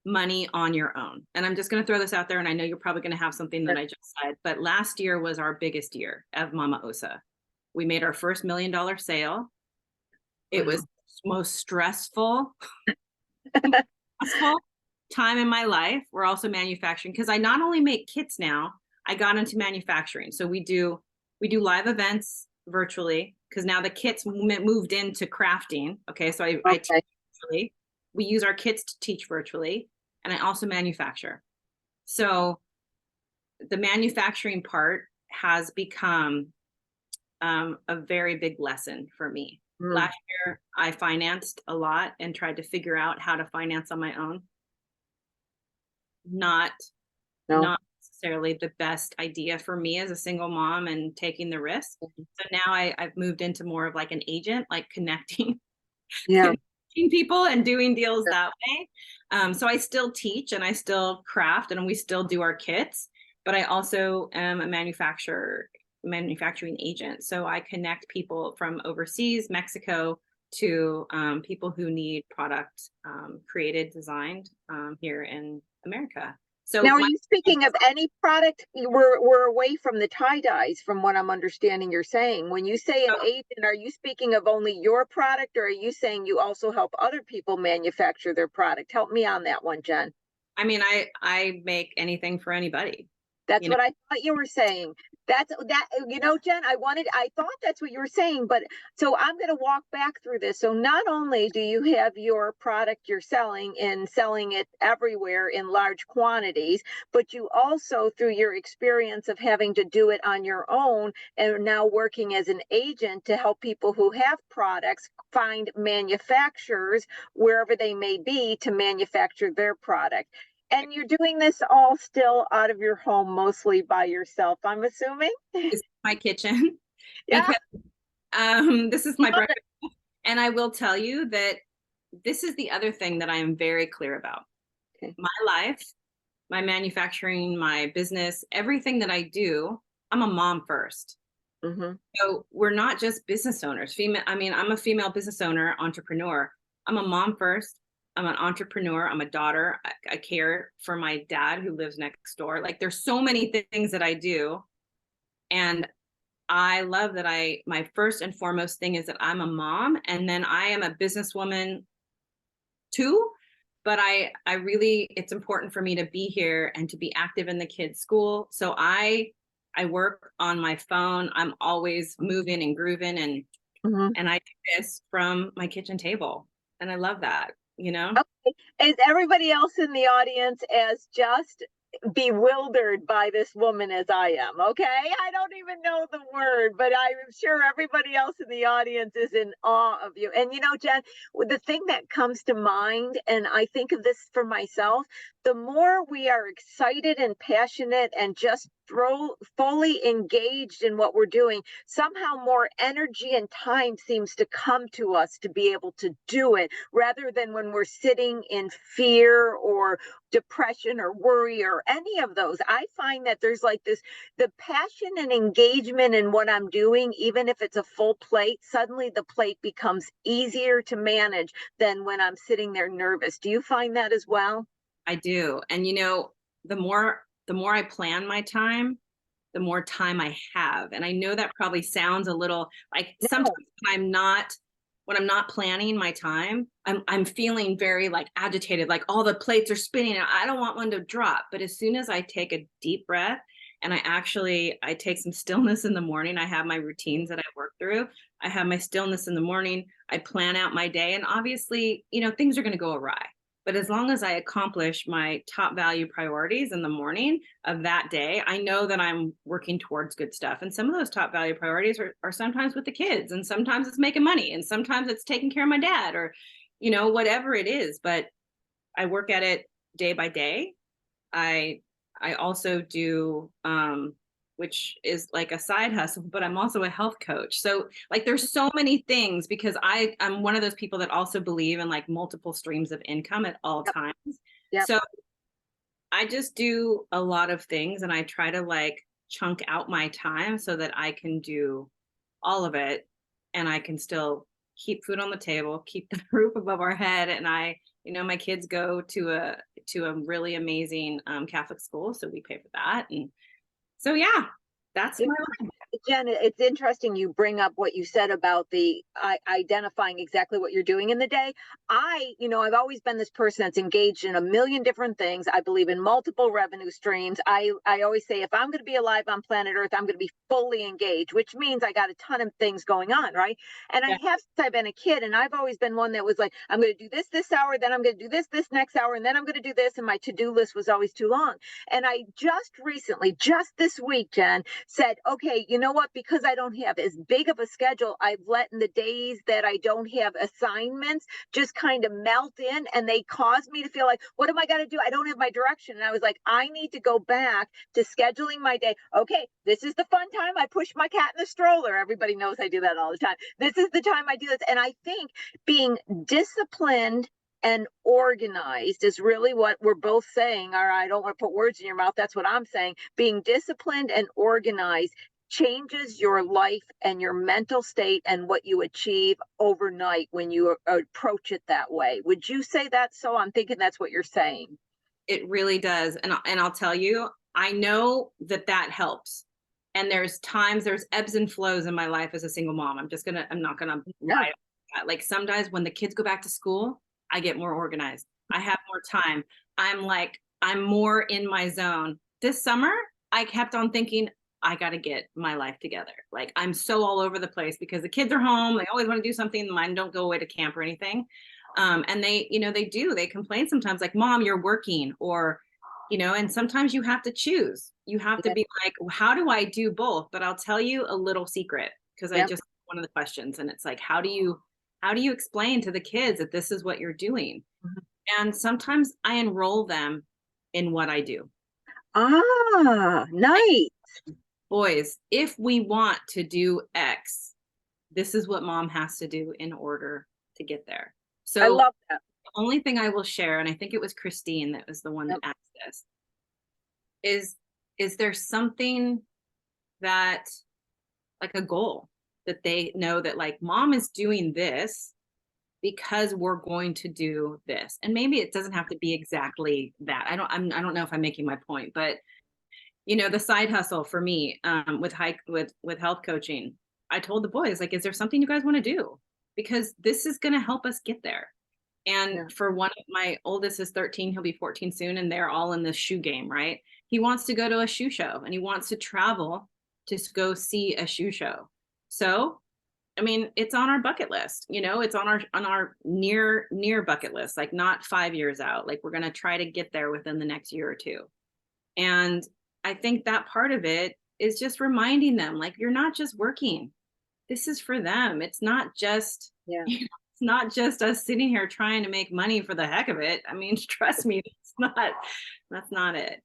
money on your own. And I'm just going to throw this out there. And I know you're probably going to have something that I just said, but last year was our biggest year of Momma Osa. We made our first $1 million sale. It was most stressful time in my life. We're also manufacturing because I not only make kits now, I got into manufacturing. So we do live events virtually because now the kits moved into crafting. Okay, so I teach virtually. We use our kits to teach virtually, and I also manufacture. So the manufacturing part has become a very big lesson for me. Last year, I financed a lot and tried to figure out how to finance on my own. Not necessarily the best idea for me as a single mom and taking the risk. So now I've moved into more of like an agent, like connecting people and doing deals that way. So I still teach and I still craft and we still do our kits, but I also am a manufacturing agent. So I connect people from overseas, Mexico, to people who need product created, designed here in America. So now, are you speaking of any product? We're away from the tie-dyes from what I'm understanding you're saying. When you say an agent, are you speaking of only your product, or are you saying you also help other people manufacture their product? Help me on that one, Jen. I mean, I make anything for anybody. That's what I thought you were saying. Jen, I thought that's what you were saying, but so I'm going to walk back through this. So not only do you have your product you're selling and selling it everywhere in large quantities, but you also, through your experience of having to do it on your own and now working as an agent to help people who have products find manufacturers wherever they may be to manufacture their product. And you're doing this all still out of your home, mostly by yourself, I'm assuming? This is my kitchen. Yeah. Because, this is my breakfast. And I will tell you that this is the other thing that I am very clear about. Okay. My life, my manufacturing, my business, everything that I do, I'm a mom first. So we're not just business owners. I'm a female business owner, entrepreneur. I'm a mom first. I'm an entrepreneur. I'm a daughter. I care for my dad who lives next door. Like there's so many things that I do. And I love that my first and foremost thing is that I'm a mom, and then I am a businesswoman too. But I really, it's important for me to be here and to be active in the kids' school. So I work on my phone. I'm always moving and grooving and I do this from my kitchen table. And I love that. Okay. Is everybody else in the audience as just bewildered by this woman as I am? Okay, I don't even know the word, but I'm sure everybody else in the audience is in awe of you. And Jen, the thing that comes to mind, and I think of this for myself, the more we are excited and passionate and just fully engaged in what we're doing, somehow more energy and time seems to come to us to be able to do it, rather than when we're sitting in fear or depression or worry or any of those. I find that there's like the passion and engagement in what I'm doing, even if it's a full plate, suddenly the plate becomes easier to manage than when I'm sitting there nervous. Do you find that as well? I do. And the more I plan my time, the more time I have. And I know that probably sounds a little like sometimes when I'm not planning my time, I'm feeling very like agitated, like all the plates are spinning and I don't want one to drop. But as soon as I take a deep breath and I take some stillness in the morning, I have my routines that I work through. I have my stillness in the morning. I plan out my day, and obviously, things are going to go awry. But as long as I accomplish my top value priorities in the morning of that day, I know that I'm working towards good stuff. And some of those top value priorities are sometimes with the kids, and sometimes it's making money, and sometimes it's taking care of my dad, or, whatever it is. But I work at it day by day. I also do which is like a side hustle, but I'm also a health coach. So like there's so many things because I'm one of those people that also believe in like multiple streams of income at all Yep. times. Yep. So I just do a lot of things and I try to like chunk out my time so that I can do all of it and I can still keep food on the table, keep the roof above our head. And my kids go to a really amazing Catholic school, so we pay for that. And so yeah, that's You my know, Jen, it's interesting you bring up what you said about the identifying exactly what you're doing in the day. I've always been this person that's engaged in a million different things. I believe in multiple revenue streams. I always say if I'm going to be alive on planet Earth, I'm going to be fully engaged, which means I got a ton of things going on, right? And I yeah. have since I've been a kid, and I've always been one that was like, I'm going to do this hour, then I'm going to do this next hour, and then I'm going to do this, and my to-do list was always too long. And I just recently, just this week, Jen, said, okay, you know what? Because I don't have as big of a schedule, I've let in the days that I don't have assignments just kind of melt in, and they cause me to feel like, what am I going to do? I don't have my direction. And I was like, I need to go back to scheduling my day. Okay, this is the fun time I push my cat in the stroller. Everybody knows I do that all the time. This is the time I do this. And I think being disciplined and organized is really what we're both saying. Or I don't want to put words in your mouth. That's what I'm saying. Being disciplined and organized changes your life and your mental state and what you achieve overnight when you approach it that way. Would you say that? So I'm thinking that's what you're saying. It really does. And I'll tell you, I know that helps. And there's ebbs and flows in my life as a single mom. I'm not gonna lie. Like sometimes when the kids go back to school, I get more organized. I have more time. I'm more in my zone. This summer, I kept on thinking, I got to get my life together. Like I'm so all over the place because the kids are home. They always want to do something. Mine don't go away to camp or anything. And they complain sometimes like, Mom, you're working, or, and sometimes you have to choose. You have to be like, how do I do both? But I'll tell you a little secret because one of the questions, and it's like, how do you explain to the kids that this is what you're doing? Mm-hmm. And sometimes I enroll them in what I do. Ah, nice. Boys, if we want to do X, this is what Mom has to do in order to get there. So I love that. The only thing I will share, and I think it was Christine that was the one that asked this, is there something that, like a goal that they know that like Mom is doing this because we're going to do this. And maybe it doesn't have to be exactly that. I don't know if I'm making my point, but the side hustle for me with health coaching, I told the boys, like, is there something you guys want to do? Because this is going to help us get there. And for one of my oldest is 13, he'll be 14 soon, and they're all in this shoe game, right? He wants to go to a shoe show and he wants to travel to go see a shoe show. So, I mean, it's on our bucket list, it's on our near bucket list, like not 5 years out. Like we're going to try to get there within the next year or two. And I think that part of it is just reminding them, like, you're not just working. This is for them. It's not just, it's not just us sitting here trying to make money for the heck of it. I mean, trust me, that's not it,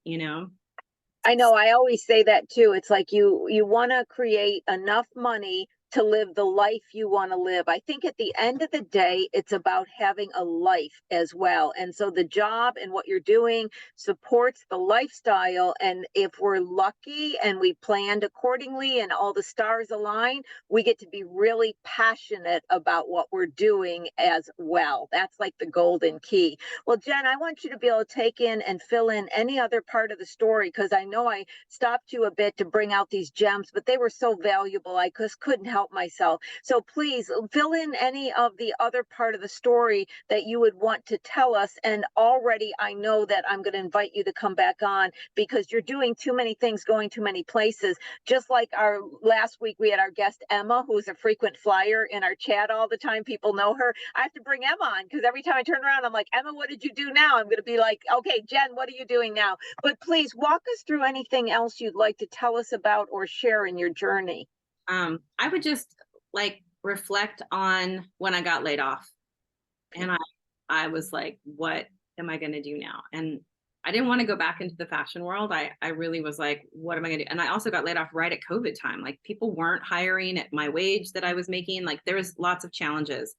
I know. I always say that too. It's like you want to create enough money to live the life you want to live. I think at the end of the day, it's about having a life as well. And so the job and what you're doing supports the lifestyle. And if we're lucky and we planned accordingly and all the stars align, we get to be really passionate about what we're doing as well. That's like the golden key. Well, Jen, I want you to be able to take in and fill in any other part of the story, because I know I stopped you a bit to bring out these gems, but they were so valuable. I just couldn't help myself. So please fill in any of the other part of the story that you would want to tell us. And already I know that I'm going to invite you to come back on because you're doing too many things, going too many places. Just like our last week, we had our guest Emma, who's a frequent flyer in our chat all the time. People know her. I have to bring Emma on because every time I turn around, I'm like, Emma, what did you do now? I'm going to be like, okay, Jen, what are you doing now? But please walk us through anything else you'd like to tell us about or share in your journey. I would just like reflect on when I got laid off, and I was like, what am I going to do now? And I didn't want to go back into the fashion world. I really was like, what am I going to do? And I also got laid off right at COVID time. Like people weren't hiring at my wage that I was making. Like there was lots of challenges.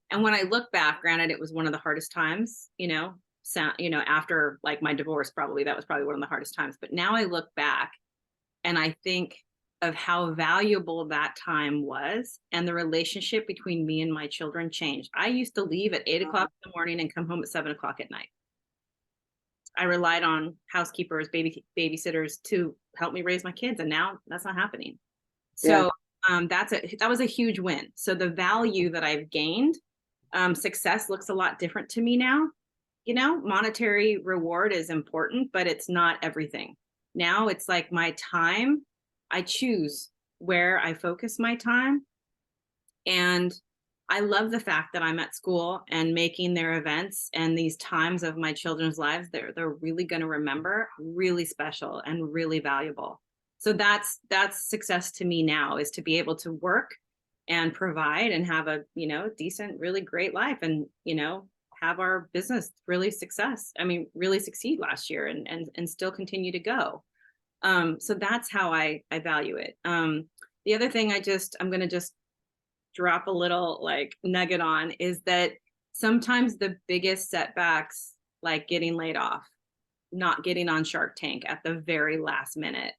And when I look back, granted, it was one of the hardest times, after like my divorce, probably that was probably one of the hardest times. But now I look back and I think of how valuable that time was, and the relationship between me and my children changed. I used to leave at 8 o'clock in the morning and come home at 7 o'clock at night. I relied on housekeepers, babysitters to help me raise my kids, and now that's not happening. So that was a huge win. So the value that I've gained, success looks a lot different to me now. Monetary reward is important, but it's not everything. Now it's like my time, I choose where I focus my time. And I love the fact that I'm at school and making their events and these times of my children's lives, they're really going to remember, really special and really valuable. So that's success to me now, is to be able to work and provide and have a, decent, really great life, and, have our business really succeed last year and still continue to go. So that's how I value it. The other thing I'm going to just drop a little like nugget on is that sometimes the biggest setbacks, like getting laid off, not getting on Shark Tank at the very last minute,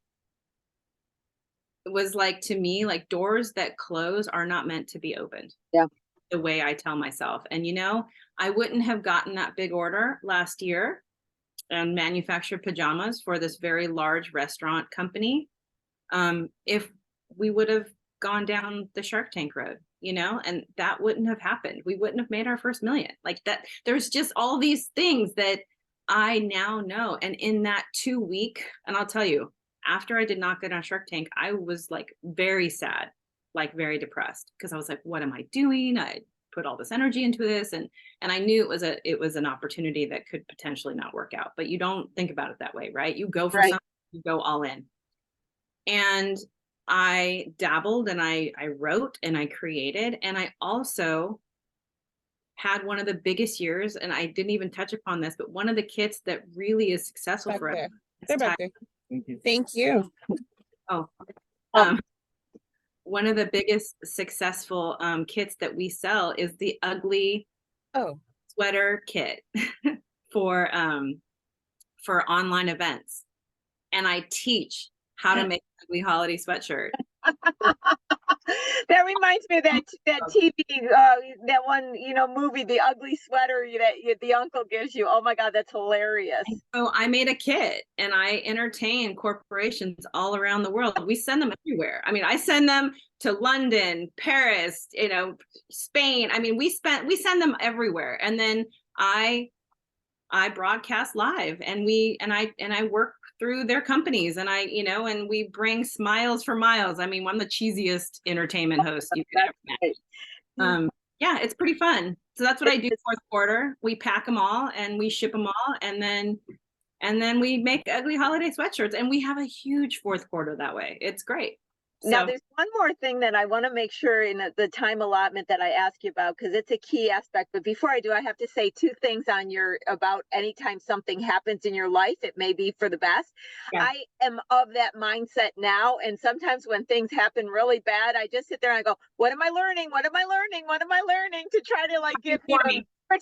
it was like, to me, like doors that close are not meant to be opened. Yeah. The way I tell myself. And, I wouldn't have gotten that big order last year and manufactured pajamas for this very large restaurant company if we would have gone down the Shark Tank road, and that wouldn't have happened. We wouldn't have made our first million. Like that. There's just all these things that I now know. And in that 2-week, and I'll tell you, after I did not get on Shark Tank, I was like very sad, like very depressed, because I was like, what am I doing? I put all this energy into this, and I knew it was an opportunity that could potentially not work out. But you don't think about it that way, right? You go for something, you go all in. And I dabbled, and I wrote, and I created, and I also had one of the biggest years, and I didn't even touch upon this, but one of the kits that really is successful for us. They're back there. Thank you. Oh, one of the biggest successful kits that we sell is the ugly sweater kit for online events. And I teach how to make an ugly holiday sweatshirt. That reminds me of that TV, that one, movie, The Ugly Sweater that the uncle gives you. Oh my God, that's hilarious. So I made a kit, and I entertain corporations all around the world. We send them everywhere. I mean, I send them to London, Paris, Spain. I mean, we send them everywhere. And then I broadcast live, and I work through their companies, and and we bring smiles for miles. I mean, I'm the cheesiest entertainment host you could ever imagine. Yeah, it's pretty fun. So that's what I do. Fourth quarter, we pack them all and we ship them all, and then we make ugly holiday sweatshirts, and we have a huge fourth quarter that way. It's great. Now, there's one more thing that I want to make sure in the time allotment that I ask you about, because it's a key aspect. But before I do, I have to say 2 things about anytime something happens in your life, it may be for the best. Yeah. I am of that mindset now. And sometimes when things happen really bad, I just sit there and I go, what am I learning? What am I learning? What am I learning? To try to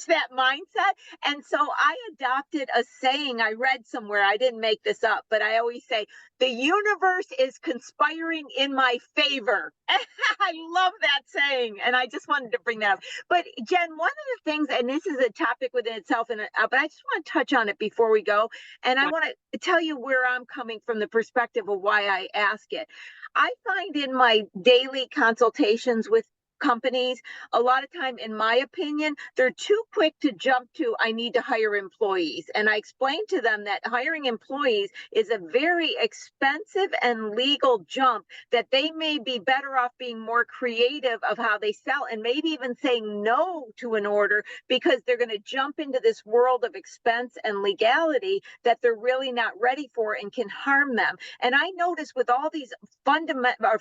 that mindset. And so I adopted a saying I read somewhere. I didn't make this up, but I always say, the universe is conspiring in my favor. I love that saying. And I just wanted to bring that up. But Jen, one of the things, and this is a topic within itself, but I just want to touch on it before we go. And I want to tell you where I'm coming from, the perspective of why I ask it. I find in my daily consultations with companies, a lot of time, in my opinion, they're too quick to jump to, I need to hire employees. And I explained to them that hiring employees is a very expensive and legal jump, that they may be better off being more creative of how they sell, and maybe even saying no to an order, because they're going to jump into this world of expense and legality that they're really not ready for and can harm them. And I notice with all these fundamental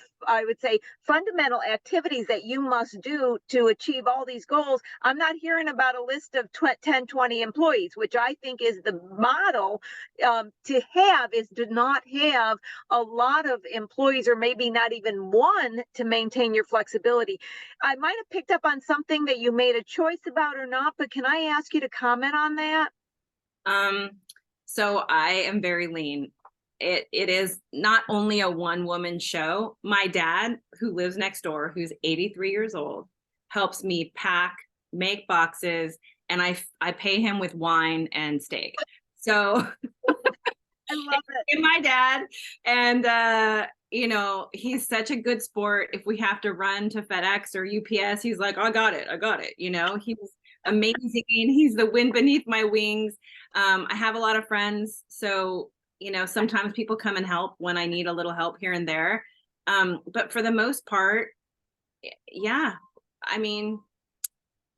activities that you must do to achieve all these goals. I'm not hearing about a list of 10, 20 employees, which I think is the model to have, is to not have a lot of employees, or maybe not even one, to maintain your flexibility. I might have picked up on something that you made a choice about or not, but can I ask you to comment on that? So I am very lean. It is not only a one woman show. My dad, who lives next door, who's 83 years old, helps me pack, make boxes, and I pay him with wine and steak. So I love it. and my dad, and you know, he's such a good sport. If we have to run to FedEx or UPS, he's like, I got it. You know, he's amazing. He's the wind beneath my wings. I have a lot of friends, so you know, sometimes people come and help when I need a little help here and there. But for the most part, yeah, I mean,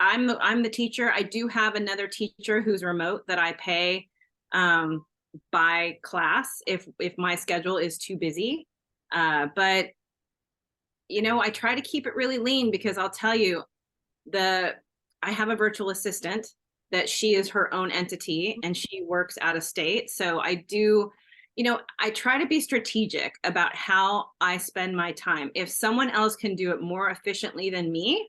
I'm the teacher. I do have another teacher who's remote that I pay by class if my schedule is too busy. But you know, I try to keep it really lean, because I'll tell you, I have a virtual assistant that she is her own entity and she works out of state. So I do, you know, I try to be strategic about how I spend my time. If someone else can do it more efficiently than me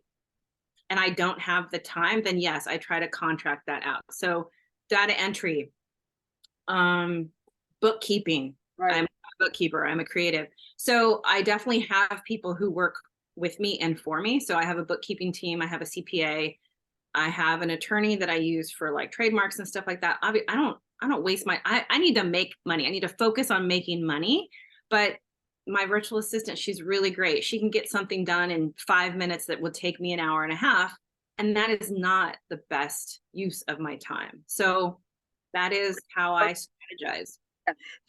and I don't have the time, then yes, I try to contract that out. So data entry, bookkeeping. Right. I'm a bookkeeper, I'm a creative. So I definitely have people who work with me and for me. So I have a bookkeeping team, I have a CPA, I have an attorney that I use for like trademarks and stuff like that. I don't waste I need to make money. I need to focus on making money. But my virtual assistant, she's really great. She can get something done in 5 minutes that would take me an hour and a half. And that is not the best use of my time. So that is how I strategize.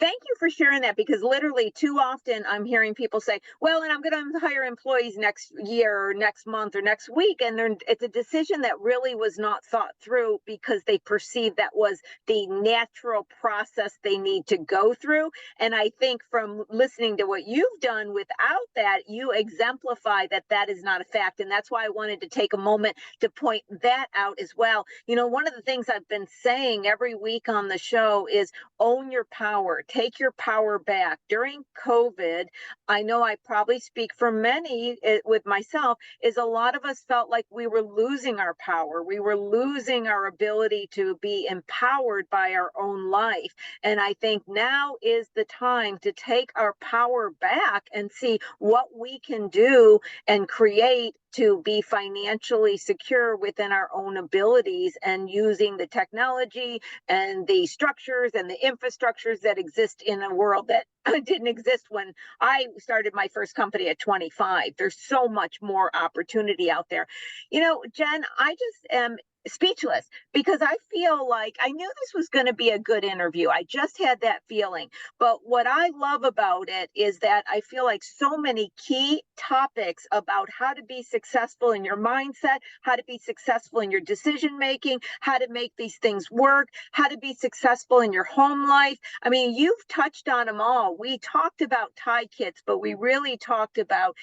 Thank you for sharing that, because literally too often I'm hearing people say, well, and I'm going to hire employees next year or next month or next week. And it's a decision that really was not thought through, because they perceive that was the natural process they need to go through. And I think from listening to what you've done without that, you exemplify that that is not a fact. And that's why I wanted to take a moment to point that out as well. You know, one of the things I've been saying every week on the show is own your power, take your power back. During COVID, I know I probably speak for many with myself, is a lot of us felt like we were losing our power. We were losing our ability to be empowered by our own life. And I think now is the time to take our power back and see what we can do and create to be financially secure within our own abilities, and using the technology and the structures and the infrastructures that exist in a world that didn't exist when I started my first company at 25. There's so much more opportunity out there. You know, Jen, I just am speechless, because I feel like I knew this was going to be a good interview. I just had that feeling. But what I love about it is that I feel like so many key topics about how to be successful in your mindset, how to be successful in your decision making, how to make these things work, how to be successful in your home life. I mean, you've touched on them all. We talked about tie kits, but we really talked about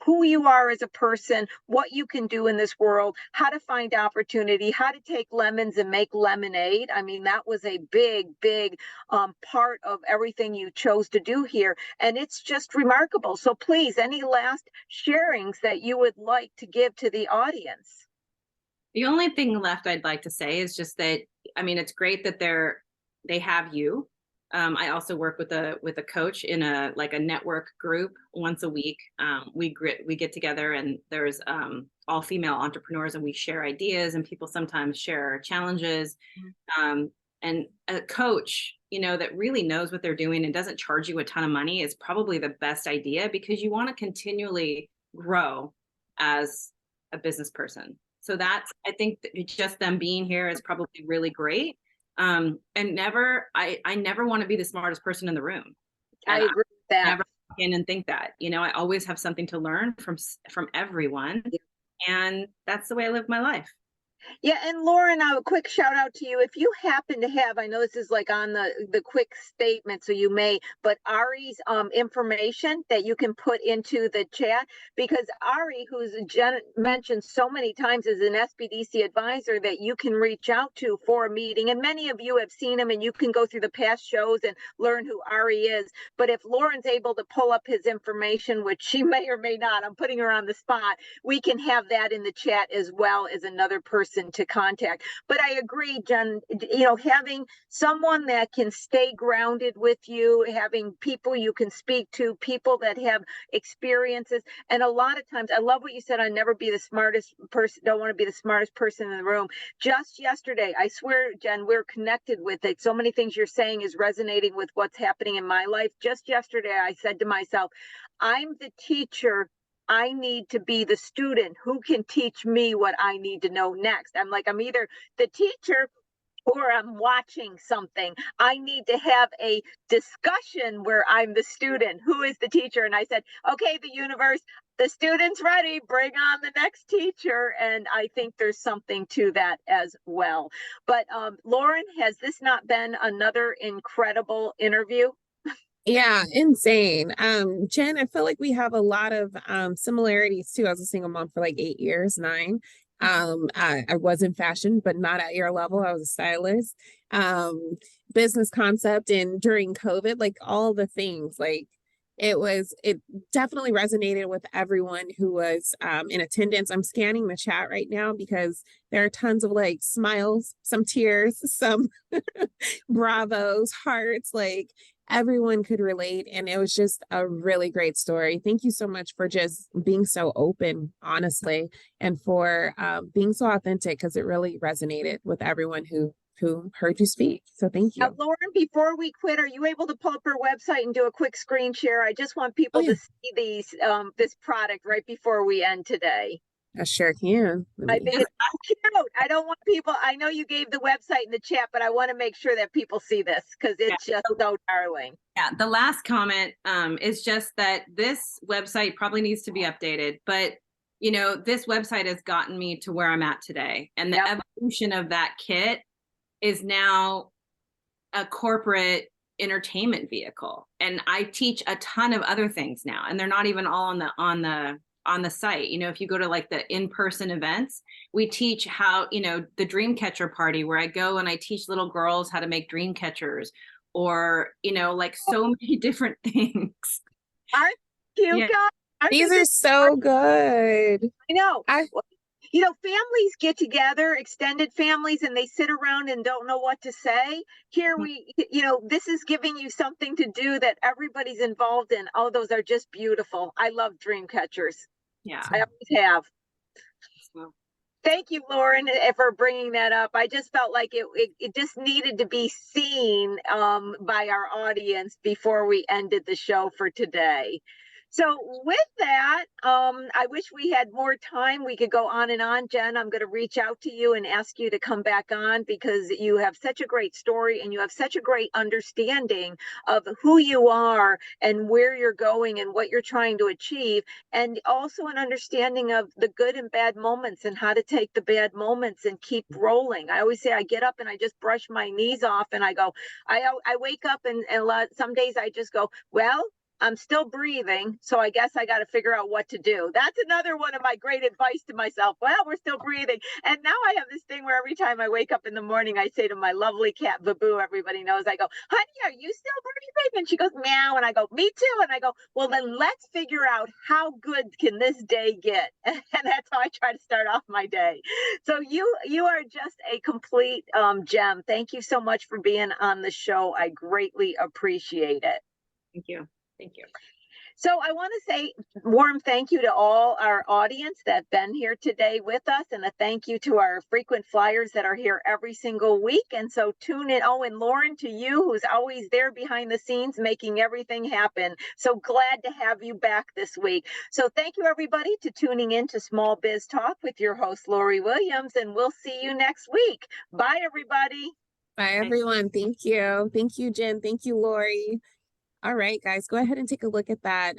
who you are as a person, what you can do in this world, how to find opportunity, how to take lemons and make lemonade. I mean, that was a big part of everything you chose to do here. And it's just remarkable. So please, any last sharings that you would like to give to the audience? The only thing left I'd like to say is just that, I mean, it's great that they have you. I also work with a coach in a network group once a week. We get together, and there's all female entrepreneurs, and we share ideas, and people sometimes share challenges. And a coach, you know, that really knows what they're doing and doesn't charge you a ton of money is probably the best idea, because you want to continually grow as a business person. So that's, I think that just them being here is probably really great. And I never want to be the smartest person in the room. I agree with that. Never walk in and think that, you know, I always have something to learn from everyone. And that's the way I live my life. Yeah, and Lauren, a quick shout out to you. If you happen to have, I know this is like on the quick statement, so you may, but Ari's information that you can put into the chat, because Ari, who's mentioned so many times, is an SBDC advisor that you can reach out to for a meeting. And many of you have seen him, and you can go through the past shows and learn who Ari is. But if Lauren's able to pull up his information, which she may or may not, I'm putting her on the spot, we can have that in the chat as well as another person to contact. But I agree, Jen, having someone that can stay grounded with you, having people you can speak to, people that have experiences. And a lot of times, I love what you said, I never be the smartest person, don't want to be the smartest person in the room. Just yesterday, I swear, Jen, we're connected with it. So many things you're saying is resonating with what's happening in my life. Just yesterday, I said to myself, I'm the teacher, I need to be the student who can teach me what I need to know next. I'm either the teacher or I'm watching something. I need to have a discussion where I'm the student who is the teacher. And I said, okay, the universe, the student's ready, bring on the next teacher. And I think there's something to that as well. But Lauren, has this not been another incredible interview? Yeah, insane. Jen, I feel like we have a lot of similarities too. I was a single mom for like 8 years, 9. I was in fashion, but not at your level. I was a stylist. Business concept, and during COVID, like all the things, like it definitely resonated with everyone who was in attendance. I'm scanning the chat right now because there are tons of like smiles, some tears, some bravos, hearts, like everyone could relate. And it was just a really great story. Thank you so much for just being so open, honestly, and for being so authentic, because it really resonated with everyone who heard you speak. So thank Now, you. Lauren, before we quit, are you able to pull up her website and do a quick screen share? I just want Oh, people yeah, to see this product right before we end today. I sure can. I think it's so cute. I don't want people, I know you gave the website in the chat, but I want to make sure that people see this because it's just so darling. Yeah, the last comment is just that this website probably needs to be updated, but this website has gotten me to where I'm at today. And the evolution of that kit is now a corporate entertainment vehicle. And I teach a ton of other things now, and they're not even all on the site. If you go to like the in-person events, we teach how, the dream catcher party, where I go and I teach little girls how to make dream catchers, or, like so many different things. Aren't you guys? These are so good. I know. Families get together, extended families, and they sit around and don't know what to say. Here this is giving you something to do that everybody's involved in. Oh, those are just beautiful. I love dream catchers. Yeah, I always have. Thank you, Lauren, for bringing that up. I just felt like it just needed to be seen by our audience before we ended the show for today. So with that, I wish we had more time. We could go on and on. Jen, I'm going to reach out to you and ask you to come back on, because you have such a great story and you have such a great understanding of who you are and where you're going and what you're trying to achieve. And also an understanding of the good and bad moments and how to take the bad moments and keep rolling. I always say I get up and I just brush my knees off and I go, I wake up and some days I just go, well, I'm still breathing, so I guess I got to figure out what to do. That's another one of my great advice to myself. Well, we're still breathing. And now I have this thing where every time I wake up in the morning, I say to my lovely cat, Babu, everybody knows, I go, honey, are you still breathing? And she goes, meow. And I go, me too. And I go, well, then let's figure out how good can this day get? And that's how I try to start off my day. So you are just a complete gem. Thank you so much for being on the show. I greatly appreciate it. Thank you. Thank you. So I want to say warm thank you to all our audience that's been here today with us, and a thank you to our frequent flyers that are here every single week. And so tune in. Oh, and Lauren, to you, who's always there behind the scenes making everything happen. So glad to have you back this week. So thank you, everybody, to tuning in to Small Biz Talk with your host, Lori Williams, and we'll see you next week. Bye, everybody. Bye, everyone. Thank you. Thank you, Jen. Thank you, Lori. All right, guys, go ahead and take a look at that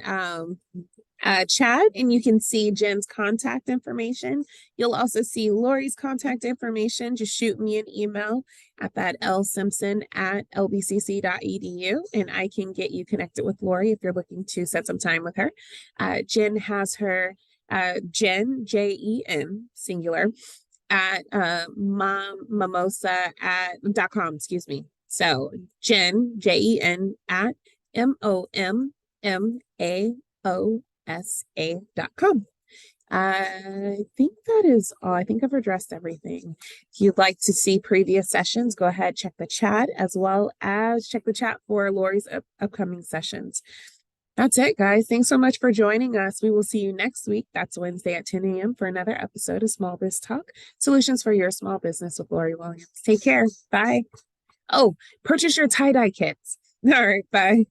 chat, and you can see Jen's contact information. You'll also see Lori's contact information. Just shoot me an email at that lsimpson@lbcc.edu, and I can get you connected with Lori if you're looking to set some time with her. Jen has her Jen, Jen, singular, at mommaosa.com, excuse me. So Jen, Jen, at mommaosa.com. I think that is all. I think I've addressed everything. If you'd like to see previous sessions, go ahead, check the chat, as well as check the chat for Lori's upcoming sessions. That's it, guys. Thanks so much for joining us. We will see you next week. That's Wednesday at 10 a.m. for another episode of Small Biz Talk, Solutions for Your Small Business with Lori Williams. Take care. Bye. Oh, purchase your tie-dye kits. All right, bye.